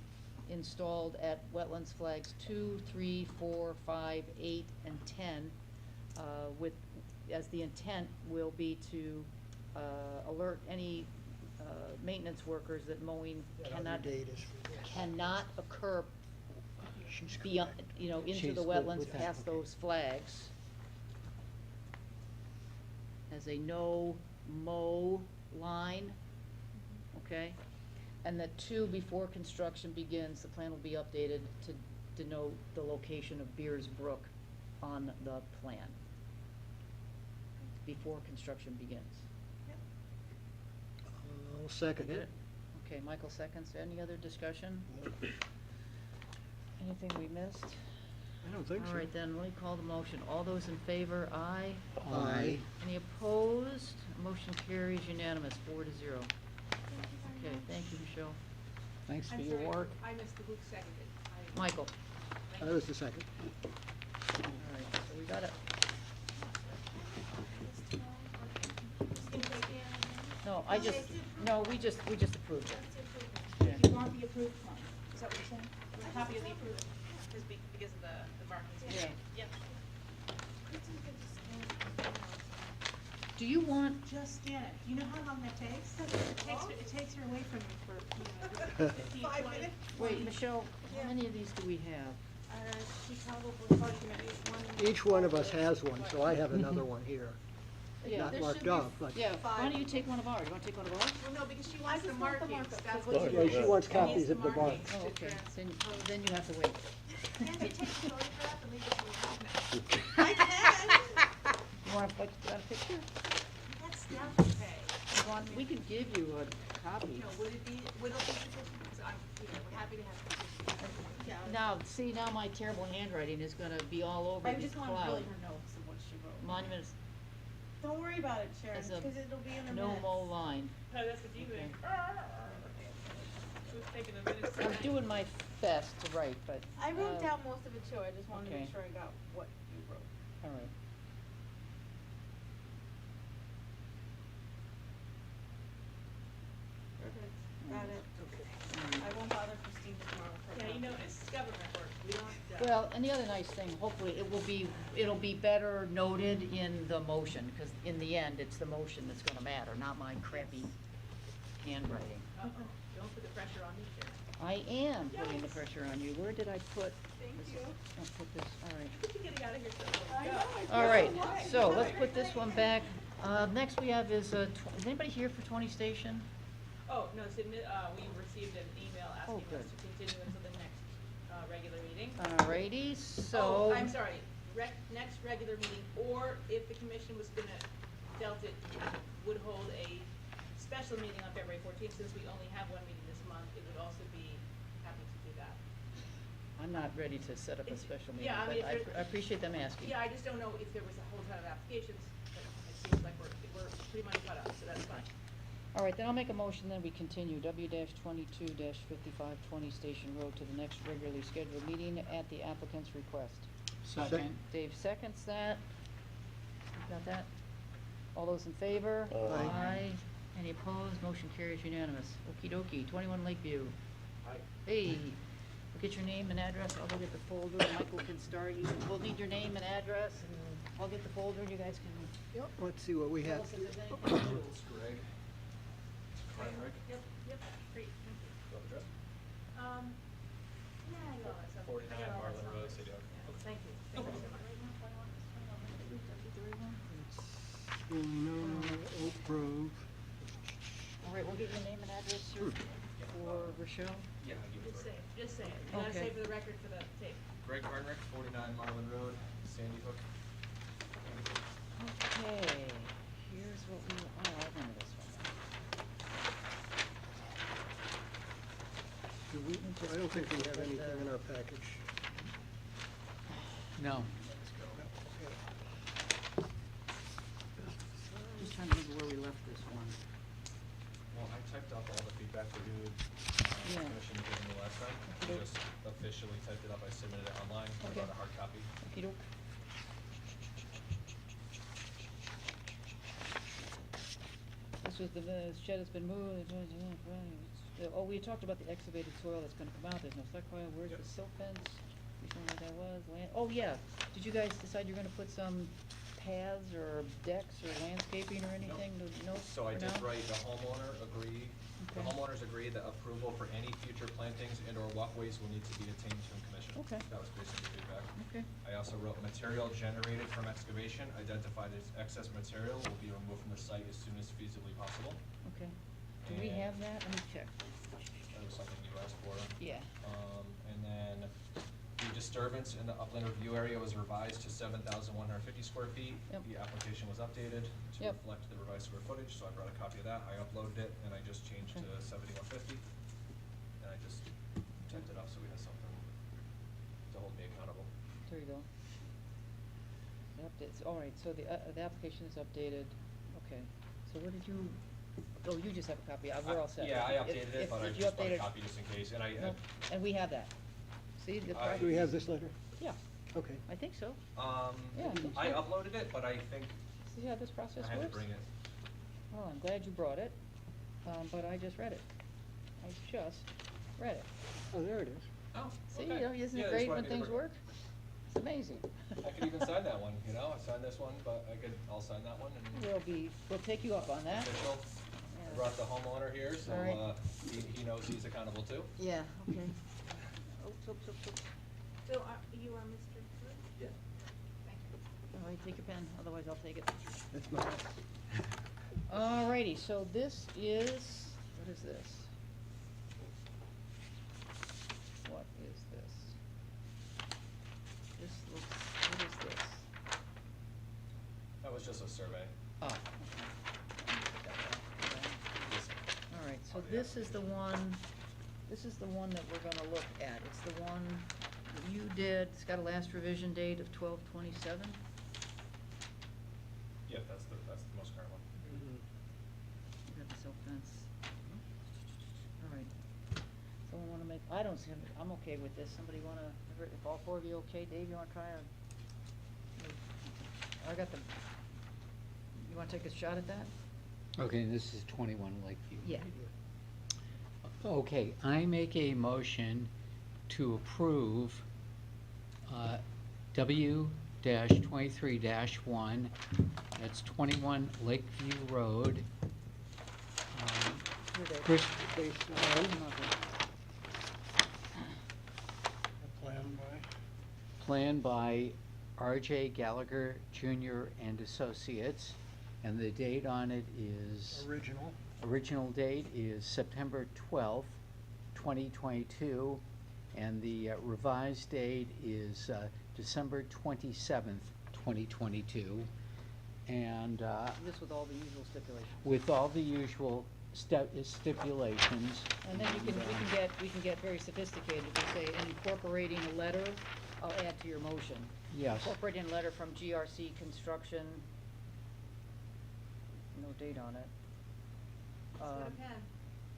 installed at wetlands flags 2, 3, 4, 5, 8, and 10, as the intent will be to alert any maintenance workers that mowing That other date is for this. cannot occur She's beyond, correct. into She's the good wetlands with that, past okay. those flags. As a no-mow line, okay? And that 2, before construction begins, the plan will be updated to denote the location of Beers Brook on the plan. Before construction begins. I'll second Get it. Okay, Michael seconds. Any other discussion? Anything we missed? I don't think so. All right, then, let me call the motion. All those in favor, aye. Aye. Any opposed? Motion carries unanimous, 4-0. Okay, thank you, Michelle. Thanks for I'm your sorry, work. I missed the who seconded. Michael. I was the second. All right, so we got it. No, we just approved it. Yeah. You want the approved one, is that what you're saying? A copy of the approved, because of the markings. Yeah. Yep. Do you want, Just scan it. You know how long that takes? It takes her away from you for, 15, 20. wait, Michelle, how many of these do we have? She probably, one. Each one of us has one, so I have another one here. Yeah, Not there marked should be up, but. Yeah, why don't you take one of ours? You wanna take one of ours? Well, no, because she I wants the just want the markings, markup, that's because what what she you- wants. She wants She copies needs of the markings mark. Oh, to okay, transpose. then you have to wait. Can't you take a photograph and leave it to the I can. You want a picture? That's stamp pay. You want, we could give you a copy. No, would it be sufficient? Because I'm, we're happy to have pictures. Yeah. Now, see, now my terrible handwriting is gonna be all over I the just want cloud. really her notes of what she wrote. Monuments, Don't worry about it, Sharon, As a because it'll be in the no minutes. mow line. Oh, that's what you Okay. think. Who's taking the minutes I'm tonight? doing my best to write, but. I wrote uh, down most of it too, I just wanted to okay. make sure I got what you wrote. All right. Got it. I won't bother Christine tomorrow for Yeah, you know, it's government work, we don't, Well, and the other nice thing, hopefully, it'll be better noted in the motion, because in the end, it's the motion that's gonna matter, not my crappy handwriting. don't put the pressure on me, Sharon. I am putting the pressure on you. Where did I put? Thank this? you. I'll put this, all right. You're getting out of here so early. I know, Go. All right, so let's put this one back. Next we have is, is anybody here for 20 Station? Oh, no, we received an email Oh, asking good. us to continue until the next, regular meeting. Alrighty, so. Oh, I'm sorry, next regular meeting, or if the commission was gonna, dealt it, would hold a special meeting on February 14th, since we only have one meeting this month, it would also be happy to do that. I'm not ready to set up a special meeting, Yeah, I but mean, if I appreciate them asking. Yeah, I just don't know if there was a whole ton of applications, but it seems like we're pretty much caught up, so that's fine. All right, then I'll make a motion, then we continue W-22-55 20 Station Road to the next regularly scheduled meeting at the applicant's request. Second. Dave seconds that. You got that? All those in favor? Aye. Any opposed? Motion carries unanimous. Okey dokey, 21 Lakeview. Hey, we'll get your name and address, I'll go get the folder, Michael can start you, we'll need your name and address, and I'll get the folder, and you guys can Let's see what we tell have. us if there's anything to do. Greg. Frederick. Yep. Yep, great, thank you. Do you want the address? Yeah, I got all that stuff. 49 I got all that Marlin stuff. Road, City Hall. Yeah, thank you so much. Oak Grove. All right, we'll get your name and address, sir, for Rochelle. Yeah, I'll give it Just to say her. it, just say it. You gotta Okay. say for the record for the tape. Greg Hardrick, 49 Marlin Road, Sandy Hook. Okay, here's what we, oh, I remember this one. Do we, I don't think we have anything in our package. No. Just trying to remember where we left this one. Well, I typed up all the feedback that you Yeah. commission gave me last time. I Okey-doke. just officially typed it up. I submitted it online. I Okay. brought a hard copy. Okey-doke. This was the shed has been moved, oh, we talked about the excavated soil that's gonna come out, there's no stockpile, where's the Yep. silt fence? You told me what that was, oh, yeah, did you guys decide you're gonna put some paths or decks or landscaping or anything, no, So I for did now? write, the Okay. homeowners agree that approval for any future plantings and or walkways will need to be obtained from commission. Okay. That was basically feedback. Okay, I also wrote material generated from excavation identified as excess material will be removed from the site as soon as feasibly possible. okay, do we And- have that, let me check, That was something you asked for. yeah, And then the disturbance in the upland review area was revised to 7,150 square feet. Yep. The application was updated to Yep. reflect the revised square footage, so I brought a copy of that. I uploaded it, and I just changed Okay. to 7,150. And I just typed it up so we had something to hold me accountable. there you go. The updates, all right, so the application is updated, okay, so what did you, oh, you just have a copy, we're all set. Yeah, I If- updated if- it, but I if you just brought a updated- copy just in case, and No, and we have that, see, the I- Do we have this letter? yeah, Okay. I think so, I think I so. uploaded it, but I think see how this process I works? had to bring it. Well, I'm glad you brought it, but I just read it, I just read it. Oh, there it is. Oh, See, okay. you know, isn't Yeah, it that's great why I when made it things work? It's amazing. I could even sign that one, you know, I signed this one, but I'll sign that one and We'll take you up on that. official. Yeah. I brought the homeowner here, so, All right. he knows he's accountable too. Yeah, okay. Oops, oops, oops, oops. So you are Mr. Good? Yeah. Thank you. All right, take your pen, otherwise I'll take it. That's mine. Alrighty, so this is, what is this? What is this? This looks, what is this? That was just a survey. Oh, okay. This- Alright, so Oh, yeah. this is the one that we're gonna look at. It's the one that you did, it's got a last revision date of 12/27. Yeah, that's the most current one. Mhm. You got the silt fence. Alright. Someone wanna make, I don't see, I'm okay with this. Somebody wanna, if all four of you okay, Dave, you wanna try or? I got the, you wanna take a shot at that? Okay, this is 21 Lakeview. Yeah. Okay, I make a motion to approve W-23-1, that's 21 Lakeview Road. Here, Dave. Chris- Base Come line. up here. Planned by R.J. Gallagher Jr. and Associates, and the date on it is, Original. original date is September 12th, 2022, and the revised date is December 27th, 2022. And This with all the usual stipulations. with all the usual stipulations. And then we can get very sophisticated. We say incorporating a letter, I'll add to your motion. Yes. Incorporating a letter from GRC Construction, no date on it. He's got a pen.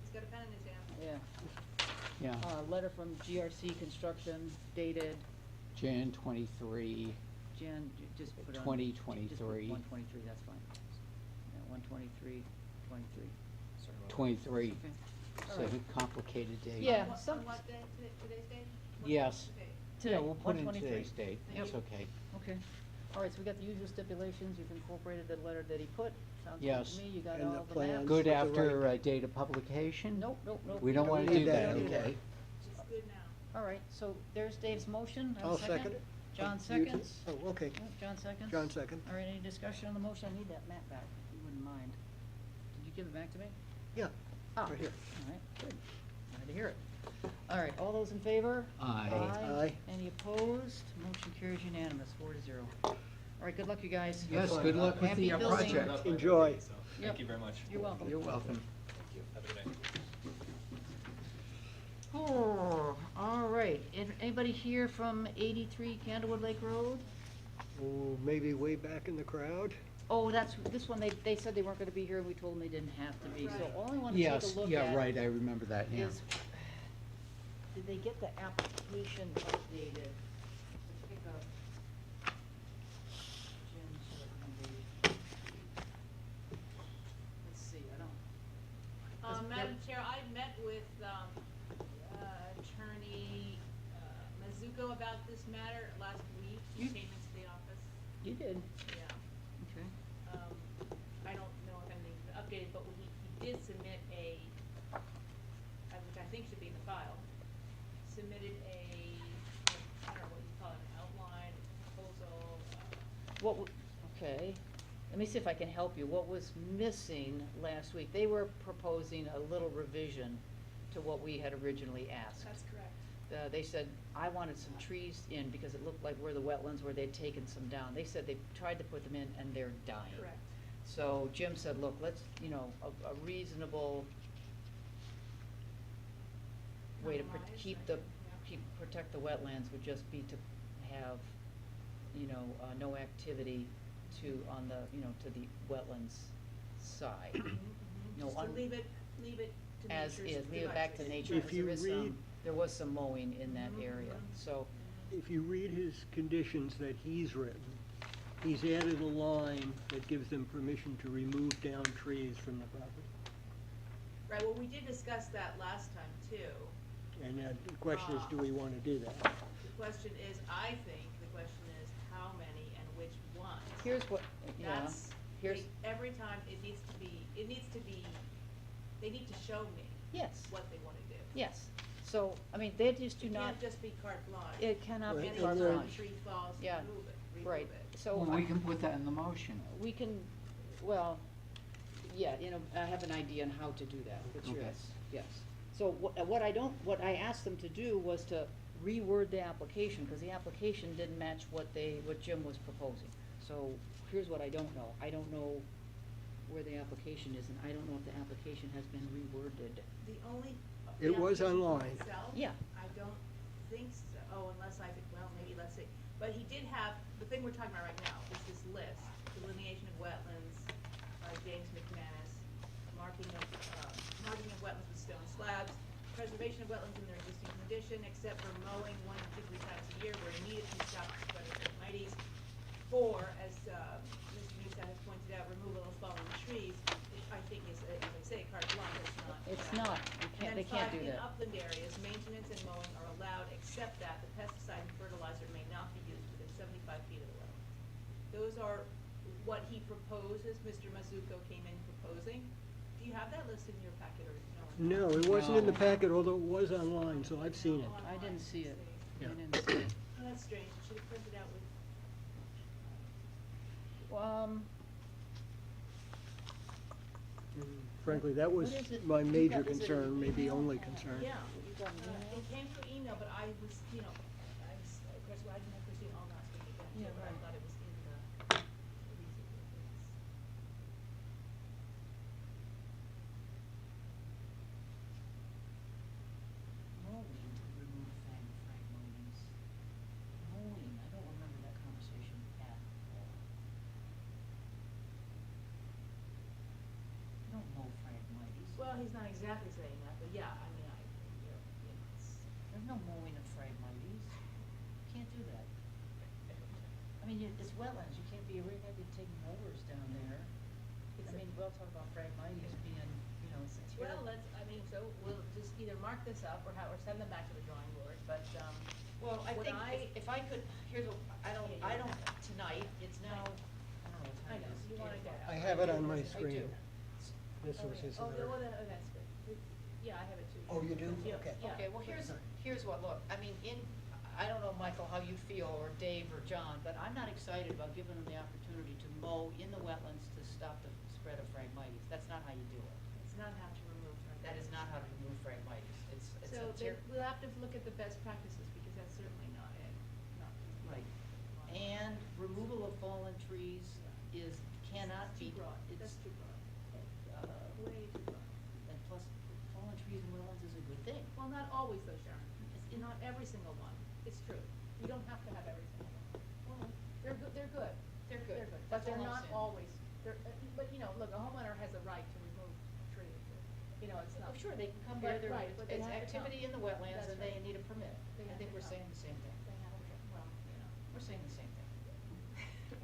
He's got a pen in his hand. Yeah, Yeah, letter from GRC Construction dated Jan 23. just put on. 2023. Just put 1/23, that's fine. Yeah, 1/23/23. 23. Okay. So All right. a complicated date. Yeah. On some- what day, today's date? What Yes. date? Yeah, we'll put in 1/23. today's date. Yep. That's okay. Okay. All right, so we got the usual stipulations, you've incorporated the letter that he put, sounds good Yes. to me, you got And the all the plans. maps? Good With the after right- date of publication? Nope, nope, nope. We don't we wanna don't do need that, we don't need okay? It's good now. All right, so there's Dave's motion, have a I'll second? second it. John You too? seconds? Oh, okay. Yep, John seconds? John second. All right, any discussion on the motion? I need that map back, if you wouldn't mind. Did you give it back to me? Yeah, Ah, right here. all right, good. Glad to hear it. All right, all those in favor? Aye. Aye. Any opposed? Motion carries unanimous, 4-0. All right, good luck, you guys. Yes, good luck with Happy the building. project. Enjoy. So, Yep. thank you very much. You're welcome. You're welcome. Thank you. Have a good night. Oh, all right. Anybody here from 83 Candlewood Lake Road? Oh, maybe way back in the crowd? Oh, that's, this one, they said they weren't gonna be here, we told them they didn't have to be, so Right. all I wanna take Yes, a look yeah, at right, I remember that, yeah. is, did they get the application updated? Pick up Jim's recommendation. Let's see, I don't. Does- Madam Chair, I met with, Attorney, Mizuko about this matter last week. He You- came into the office, You did, yeah. okay. I don't know if anything's been updated, but he did submit a, which I think should be in the file, submitted a, I don't know what you call it, an outline, proposal, What, okay, let me see if I can help you. What was missing last week? They were proposing a little revision to what we had originally asked. that's correct. They said, I wanted some trees in because it looked like where the wetlands where they'd taken some down. They said they tried to put them in and they're dying. Correct. So Jim said, look, let's, a reasonable way to Compromise, keep I the, think, yeah. protect the wetlands would just be to have, no activity on the, to the wetlands side. No, Just to on- leave it to As nature's is, leave it back to devices. nature, If 'cause you read- there was some mowing in that Mhm, area, mhm. so, If you read his conditions that he's written, he's added a line that gives them permission to remove down trees from the property. Right, well, we did discuss that last time too. And the question is, do we want to do that? The question is, I think, the question is how many and which ones. here's what, yeah, That's, here's, every time it needs to be, they need to show me yes, what they wanna do. yes. So, I mean, they just do It not, can't just be carte blanche. it cannot be Right, carte and then- blanche. Tree falls, Yeah, remove it, right, remove it. so. Well, we can put that in the motion. We can, well, yeah, I have an idea on how to do that, which Okay. yes. So what I asked them to do was to reword the application, because the application didn't match what Jim was proposing. So here's what I don't know. I don't know where the application is, and I don't know if the application has been reworded. The only. It the was application online. itself, Yeah. I don't think so, unless maybe, let's see. But he did have, the thing we're talking about right now is this list, delineation of wetlands by James McManus, marking of wetlands with stone slabs, preservation of wetlands in their existing condition, except for mowing 1 to 2 times a year where needed to stop the spread of termites. 4, as Mr. Newsted has pointed out, removal of fallen trees, which I think is, as I say, carte blanche, It's not, they can't do And then 5, in that. upland areas, maintenance and mowing are allowed, except that the pesticide and fertilizer may not be used within 75 feet of the well. Those are what he proposes, Mr. Mizuko came in proposing. Do you have that list in your packet or no? No, it wasn't in the No. packet, although it was online, so I've seen it. I didn't see it. I Yeah. didn't see it. Oh, that's strange, it should have printed out with. Frankly, that was What is it? my You major got- is it an concern, maybe email? only concern. Yeah, You got an email? it came through email, but I was, of course, I didn't have Christine all last week again, Yeah, so I right. thought it was in the. Mowing to remove fragmites. Mowing, I don't remember that conversation at all. I don't mow fragmites. Well, he's not exactly saying that, but yeah, I mean, it's. There's no mowing of fragmites. Can't do that. I mean, it's wetlands, you can't be, we're gonna be taking mowers down there. I mean, we'll talk about fragmites being, it's here. Well, so we'll just either mark this up or send them back to the drawing board, but, Well, I Would think I- if I could, here's what, I don't, tonight, you wanna get out. I have it on my I do. screen. This was his Oh, letter. well, then, oh, that's good. Yeah, I have it too. Oh, you do? Yeah, Okay. yeah. Okay, well, here's what, look, I mean, I don't know, Michael, how you feel, or Dave or John, but I'm not excited about giving them the opportunity to mow in the wetlands to stop the spread of Phragmites. That's not how you do it. It's not how to remove Phragmites. That is not how to remove Phragmites. It's So a then we'll have to look at the best practices, because that's certainly not it, not. Right. And removal of fallen trees cannot be. Too broad, it's, that's too broad, uh, way too broad. And plus, fallen trees in wetlands is a good thing. Well, not always though, Sharon. Not every single one. It's true. You don't have to have every single one. Well, they're good, they're good. They're good. But That's they're all I'm not saying. always, but you know, look, a homeowner has a right to remove a tree. You know, it's not. Oh, sure, they can come But- here, right, but they it's have to come. activity in the wetlands That's and they right. need a permit. They I have think to we're come. saying the same thing. They have to, well, you know. We're saying the same thing.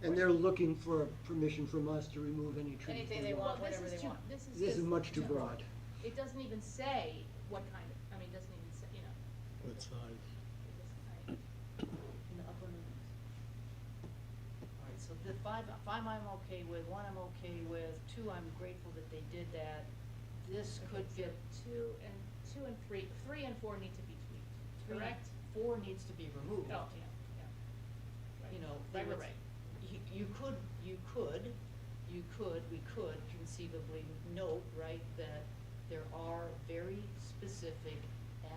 And they're looking for permission from us to remove any trees. Anything they they want, Well, whatever they want. This is This is just much too broad. It doesn't even say what kind of, I mean, it doesn't even say, you know. What size? It doesn't, In the upper limits. All right, so the five I'm okay with, one I'm okay with, two I'm grateful that they did that. This could Okay, get, so two and three and four need to be tweaked, correct? 4 needs to be removed. Oh, yeah, yeah. Right. You know, Right, there right, was- right. we could conceivably note, right, that there are very specific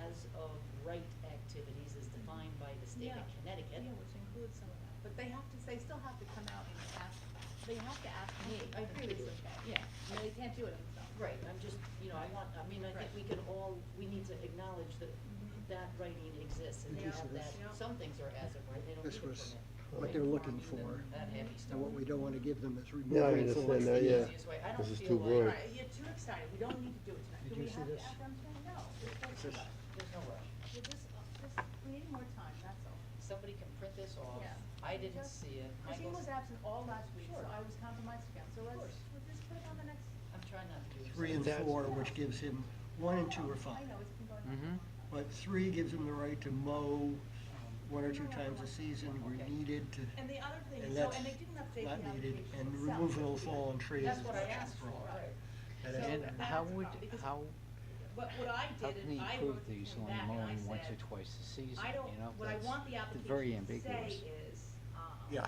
as of right activities as defined by the state of Yeah. Connecticut. Yeah, which includes some of that, but they still have to come out and ask, they have to ask me. I agree with if you. it's okay. Yeah. I mean, they can't do it themselves. Right, I'm just, you know, I think Right. we can all, we need to acknowledge that that writing exists, and Did you they have see that, this? Yeah. some things are as of right, they don't need This a was permit. what they're looking for, That heavy stuff. and what we don't wanna give them is Yeah, I removing understand forest. that, the yeah. easiest way. I This don't is feel too like- broad. All right, you're too excited, we don't need to do it tonight. Did Do you we see have to this? act on it tonight? No, there's no This- rush. There's no rush. We're just, we need more time, that's all. Somebody can print this off. Yeah. I didn't Just- see it. Christine was Michael's- absent all last week, so Sure. I was compromised again, so let's, course. we'll just put it on the next. I'm trying not to do this. 3 and 4, which gives him 1 and 2 are I fine. know, it's been going on. Mhm. But 3 gives him the right to mow 1 or 2 times a season where Okay. needed to, And the other thing, and so, that's and they didn't update the not needed, application and itself. removal of fallen trees That's is what I much asked for, broader. right. That So is- And that's how the would, problem, because how What I how did can is he I prove wrote that he's him only back and I mowing once or said, twice a season, I don't, you know? what I That's- want the it's very application to say ambiguous. is, Yeah,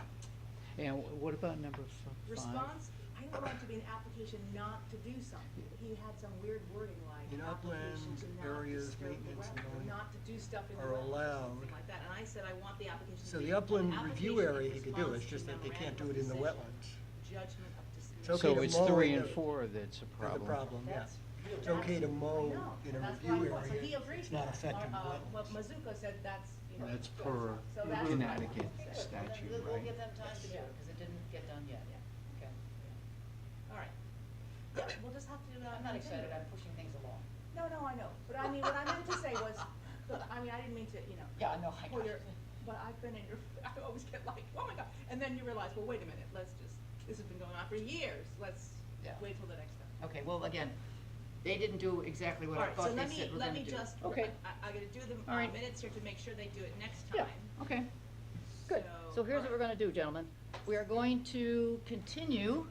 And what about number 5? response, I don't want it to be an application not to do something. He had some weird wording like In upland application to not areas, disturb the maintenance and wetland, or mowing not to do stuff in the are wetlands, or allowed. something like that. And I said, I want the application to so be the an upland review application area in he could do, response it's to just that they can't do memorandum it in the of decision, wetlands. Judgment of decision. It's okay So to it's mow 3 in and the- 4 that's a There's a problem. problem, yeah. That's real It's okay to I mow know, in a and that's review what I thought. So he area, agreed it's to not that. affecting What wetlands. Mizuko said, that's, you know. That's per So that's what I want. Connecticut Okay, good. Well, then statute, We'll right? give them time to do Yeah. it, because it didn't get done yet. Yeah. Okay. All right. Yeah, we'll just have to do that. I'm not excited, I'm pushing things along. No, I know, but I mean, what I meant to say was, look, I mean, I didn't mean to, you know. Yeah, no, I pull got your- it. But I've been in your, I always get like, oh my God, and then you realize, well, wait a minute, this has been going on for years, let's Yeah. wait till the next time. Okay, well, again, they didn't do exactly what All I right, thought so they let me, said we're let gonna me do. just, Okay, I gotta do the All right. minutes here to make sure they do it next yeah, time. okay, good. So here's what we're gonna do, gentlemen. We are going to continue,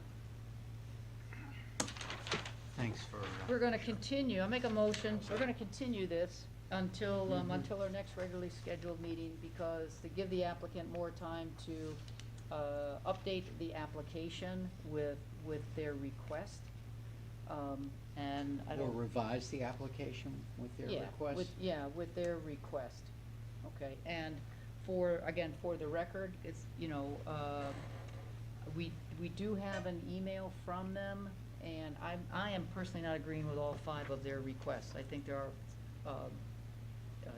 Thanks for, we're gonna continue, I'll make a motion, we're gonna continue this until, until our next regularly scheduled meeting, because to give the applicant more time to, update the application with their request. And I or don't. revise the application with their Yeah, request? with their request, okay, and for, again, for the record, it's, you know, we do have an email from them, and I am personally not agreeing with all 5 of their requests. I think there are,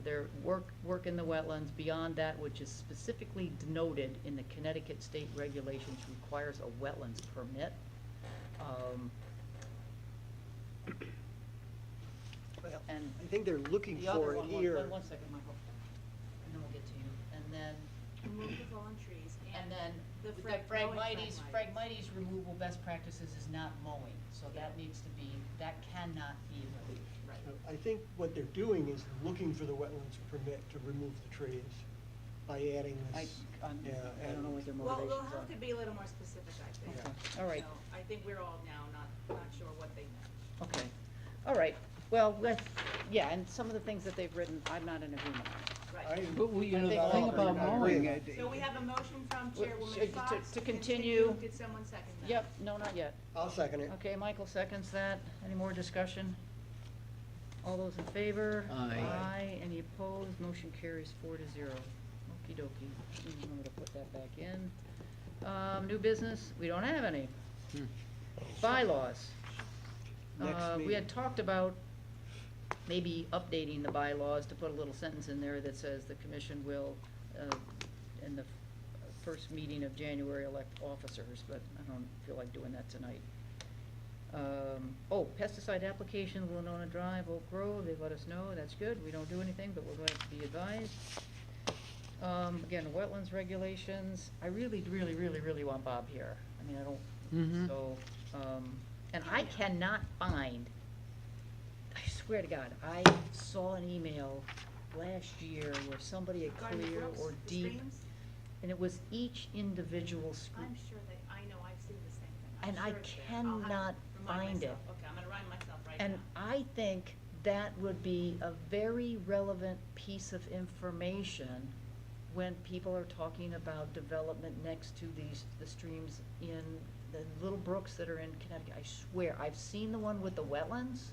their work in the wetlands beyond that which is specifically denoted in the Connecticut state regulations requires a wetlands permit. Well, And I think they're looking the other for it one, here. one second, Michael, and then we'll get to you, and then, Remove the fallen trees and then, the the Phragmites. Phragmites removal best practices is not mowing, so that needs to be, that cannot be removed. Right. I think what they're doing is looking for the wetlands permit to remove the trees. by adding I, this. I'm, Yeah, I don't know what their Well, motivations they'll are. have to be a little more specific, I think. Okay, all right. So, I think we're all now not sure what they meant. Okay, all right, well, yeah, and some of the things that they've written, I'm not in agreement on. Right. But, you know, think the all thing of them about agree mowing, with it- So we have a motion from Well, Chairwoman to- Fox to continue. Did someone second that? Yep, no, not yet. I'll second it. Okay, Michael seconds that. Any more discussion? All those in favor? Aye. Aye. Any opposed? Motion carries 4-0. Okey dokey. Remember to put that back in. New business? We don't have any. Hmm. Bylaws. Next We meeting. had talked about maybe updating the bylaws to put a little sentence in there that says the commission will, in the first meeting of January, elect officers, but I don't feel like doing that tonight. Pesticide application, Winona Drive, Oak Grove, they let us know, that's good, we don't do anything, but we're going to be advised. Again, wetlands regulations, I really, really, really, really want Bob here, I mean, I don't, Mhm. so, and I cannot find, I swear to God, I saw an email last year where somebody had Regarding the Clear brooks, or the Deep, streams? and it was each individual stream. I'm sure I know, I've seen the same thing. I'm And I sure it's there. I'll have to cannot remind find it. myself. Okay, I'm gonna remind myself right now. And I think that would be a very relevant piece of information when people are talking about development next to the streams in the little brooks that are in Connecticut. I swear, I've seen the one with the wetlands.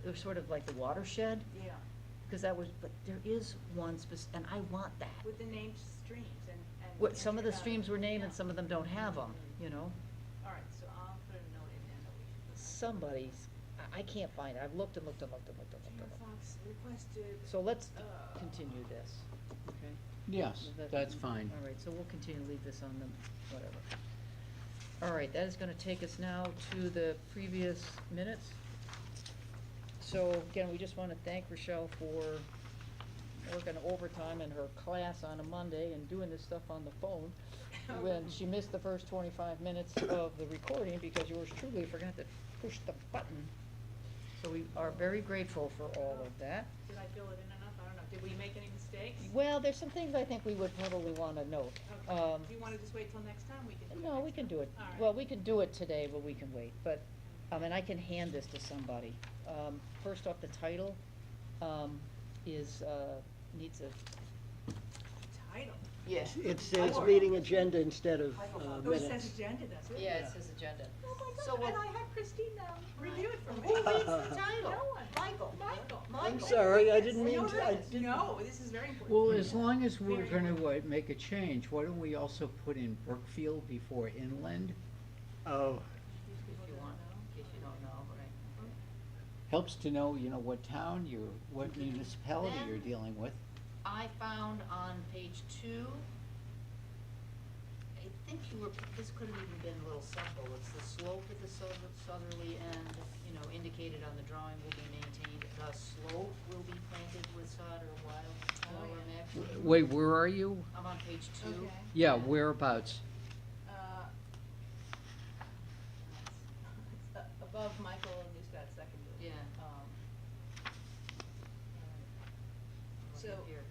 It was sort of like the watershed, Yeah, because that was, but there is one and I want that. with the named streams and. What, some of the inter- streams were named and yeah. some of them don't have them, you know? All right, so I'll put a note in there that we should. Somebody's, I can't find it. I've looked and looked and looked and looked and looked and Chair looked. Fox requested. So let's uh, continue this, okay? yes, that's fine. All right, so we'll continue to leave this on the, whatever. All right, that is gonna take us now to the previous minutes. So again, we just wanna thank Rochelle for working overtime in her class on a Monday and doing this stuff on the phone. When she missed the first 25 minutes of the recording because yours truly forgot to push the button. So we are very grateful for all of that. Did I fill it in enough? I don't know. Did we make any mistakes? Well, there's some things I think we would probably wanna note. Okay. Do you wanna just wait till next time? We can do it. No, next we can time. do it. All right. Well, we can do it today, but we can wait. But, and I can hand this to somebody. First off, the title, is, needs a, Title. yeah. It says meeting agenda instead of Oh, it minutes. says agenda, does it? Yeah, it says agenda. Oh my So God, and what- I had Christine review it for me. Who reads the title? No one. Michael. I'm sorry, I didn't mean No, to, I this- didn't. No, this is very important. Well, as long as we're Very gonna, important. make a change, why don't we also put in Brookfield before inland? Oh, If you want, in case you don't know, right? Helps to know, you know, what town what municipality you're Then- dealing with. I found on page 2, I think this could have even been a little simple. It's the slope at the southerly end, you know, indicated on the drawing will be maintained. The slope will be planted with sod or wildflower mix. Wait, where are you? I'm on page 2. Okay. Yeah, whereabouts? It's above Michael and Newstad secondary. Yeah. So- Here.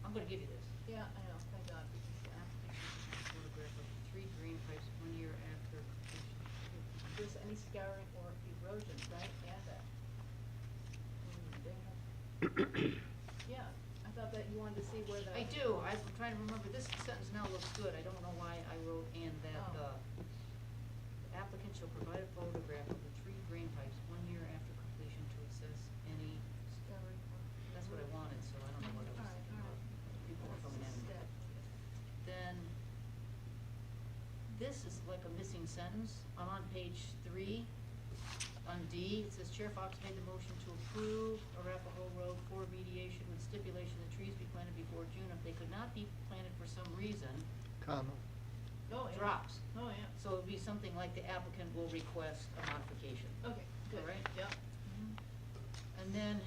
I'm gonna give you this. Yeah, I know, thank God. Application photograph of 3 drain pipes 1 year after completion. If there's any scouring or erosion, right, add that. Yeah, I thought that you wanted to see where the. I do, I'm trying to remember, this sentence now looks good, I don't know why I wrote and that, Oh. the applicant shall provide a photograph of the 3 drain pipes 1 year after completion to assess any, Scouring or. that's what I wanted, so I don't know what I was Alright, thinking about. alright. People are coming in. Step. Then, this is like a missing sentence, I'm on page 3, on D, it says Chair Fox made the motion to approve Arapahoe Road for remediation with stipulation that trees be planted before June. If they could not be planted for some reason, comma. Oh, yeah. drops. Oh, yeah. So it'd be something like the applicant will request a modification. Okay, good. All right. Yep. And then,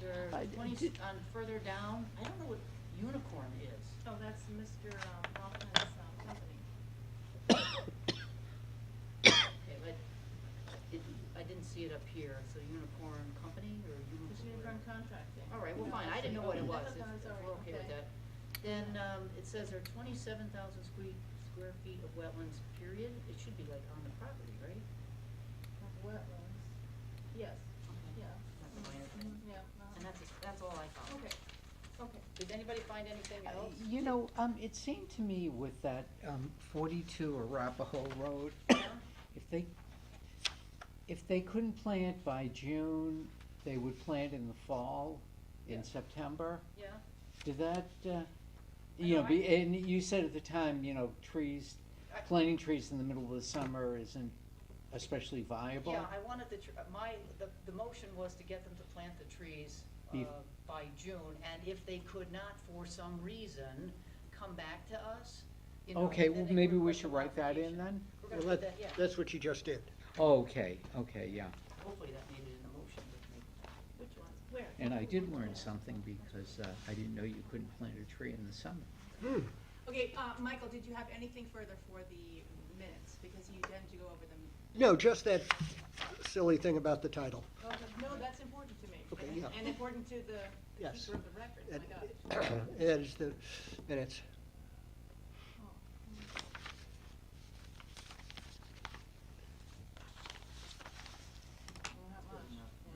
there I are 20, did- on further down, I don't know what unicorn is. Oh, that's Mr. Hoffman's, company. Okay, but I didn't see it up here, so unicorn company or It's unicorn? uniform contracting. All right, well, fine, I didn't know what it was, That's if all we're right, okay with that. Then, it says there are 27,000 square feet of wetlands, period. It should be like on the property, right? Wetlands, yes, yeah. That's a minor thing. Yeah. And that's all I found. Okay, okay. Did anybody find anything else? You know, it seemed to me with that 42 Arapahoe Road, if they couldn't plant by June, they would plant in the fall, in Yeah. September. Yeah? Did that, know, and you said at the time, trees, I- planting trees in the middle of the summer isn't especially viable? Yeah, I wanted the motion was to get them to plant the trees Bef- by June, and if they could not, for some reason, come back to us, Okay, and then well, they maybe could we request a should write that in modification. then? We're gonna Well, put that, yeah, that's what you just did. Okay, yeah. hopefully that made it in the motion, Which ones? Where? And I did learn something because I didn't know you couldn't plant a tree in the summer. Okay, Michael, did you have anything further for the minutes? Because you tend to go over them. No, just that silly thing about the title. Oh, no, that's important to me. Okay, and- yeah. And important to the Yes. keeper of the records, my That gosh. that is the minutes. Oh, Well, not much, yeah.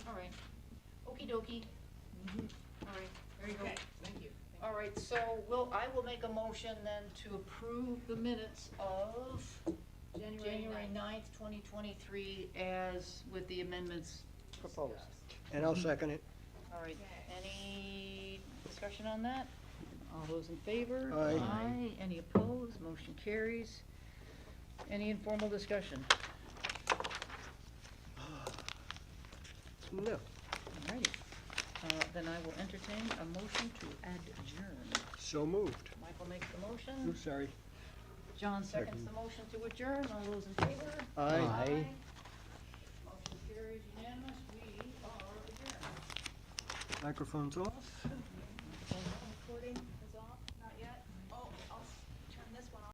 all right. Okey dokey. All right, there you go. Okay, thank you. All right, so I will make a motion then to approve the minutes of January 9th, 2023, as with the amendments proposed. And I'll second it. All right, Okay. any discussion on that? All those in favor? Aye. Aye. Any opposed? Motion carries. Any informal discussion? No. All righty. Then I will entertain a motion to adjourn. So moved. Michael makes the I'm motion. sorry. John seconds the motion to adjourn. All those in favor? Aye. Aye. Motion carries unanimous. We are adjourned. Microphone's off. Recording.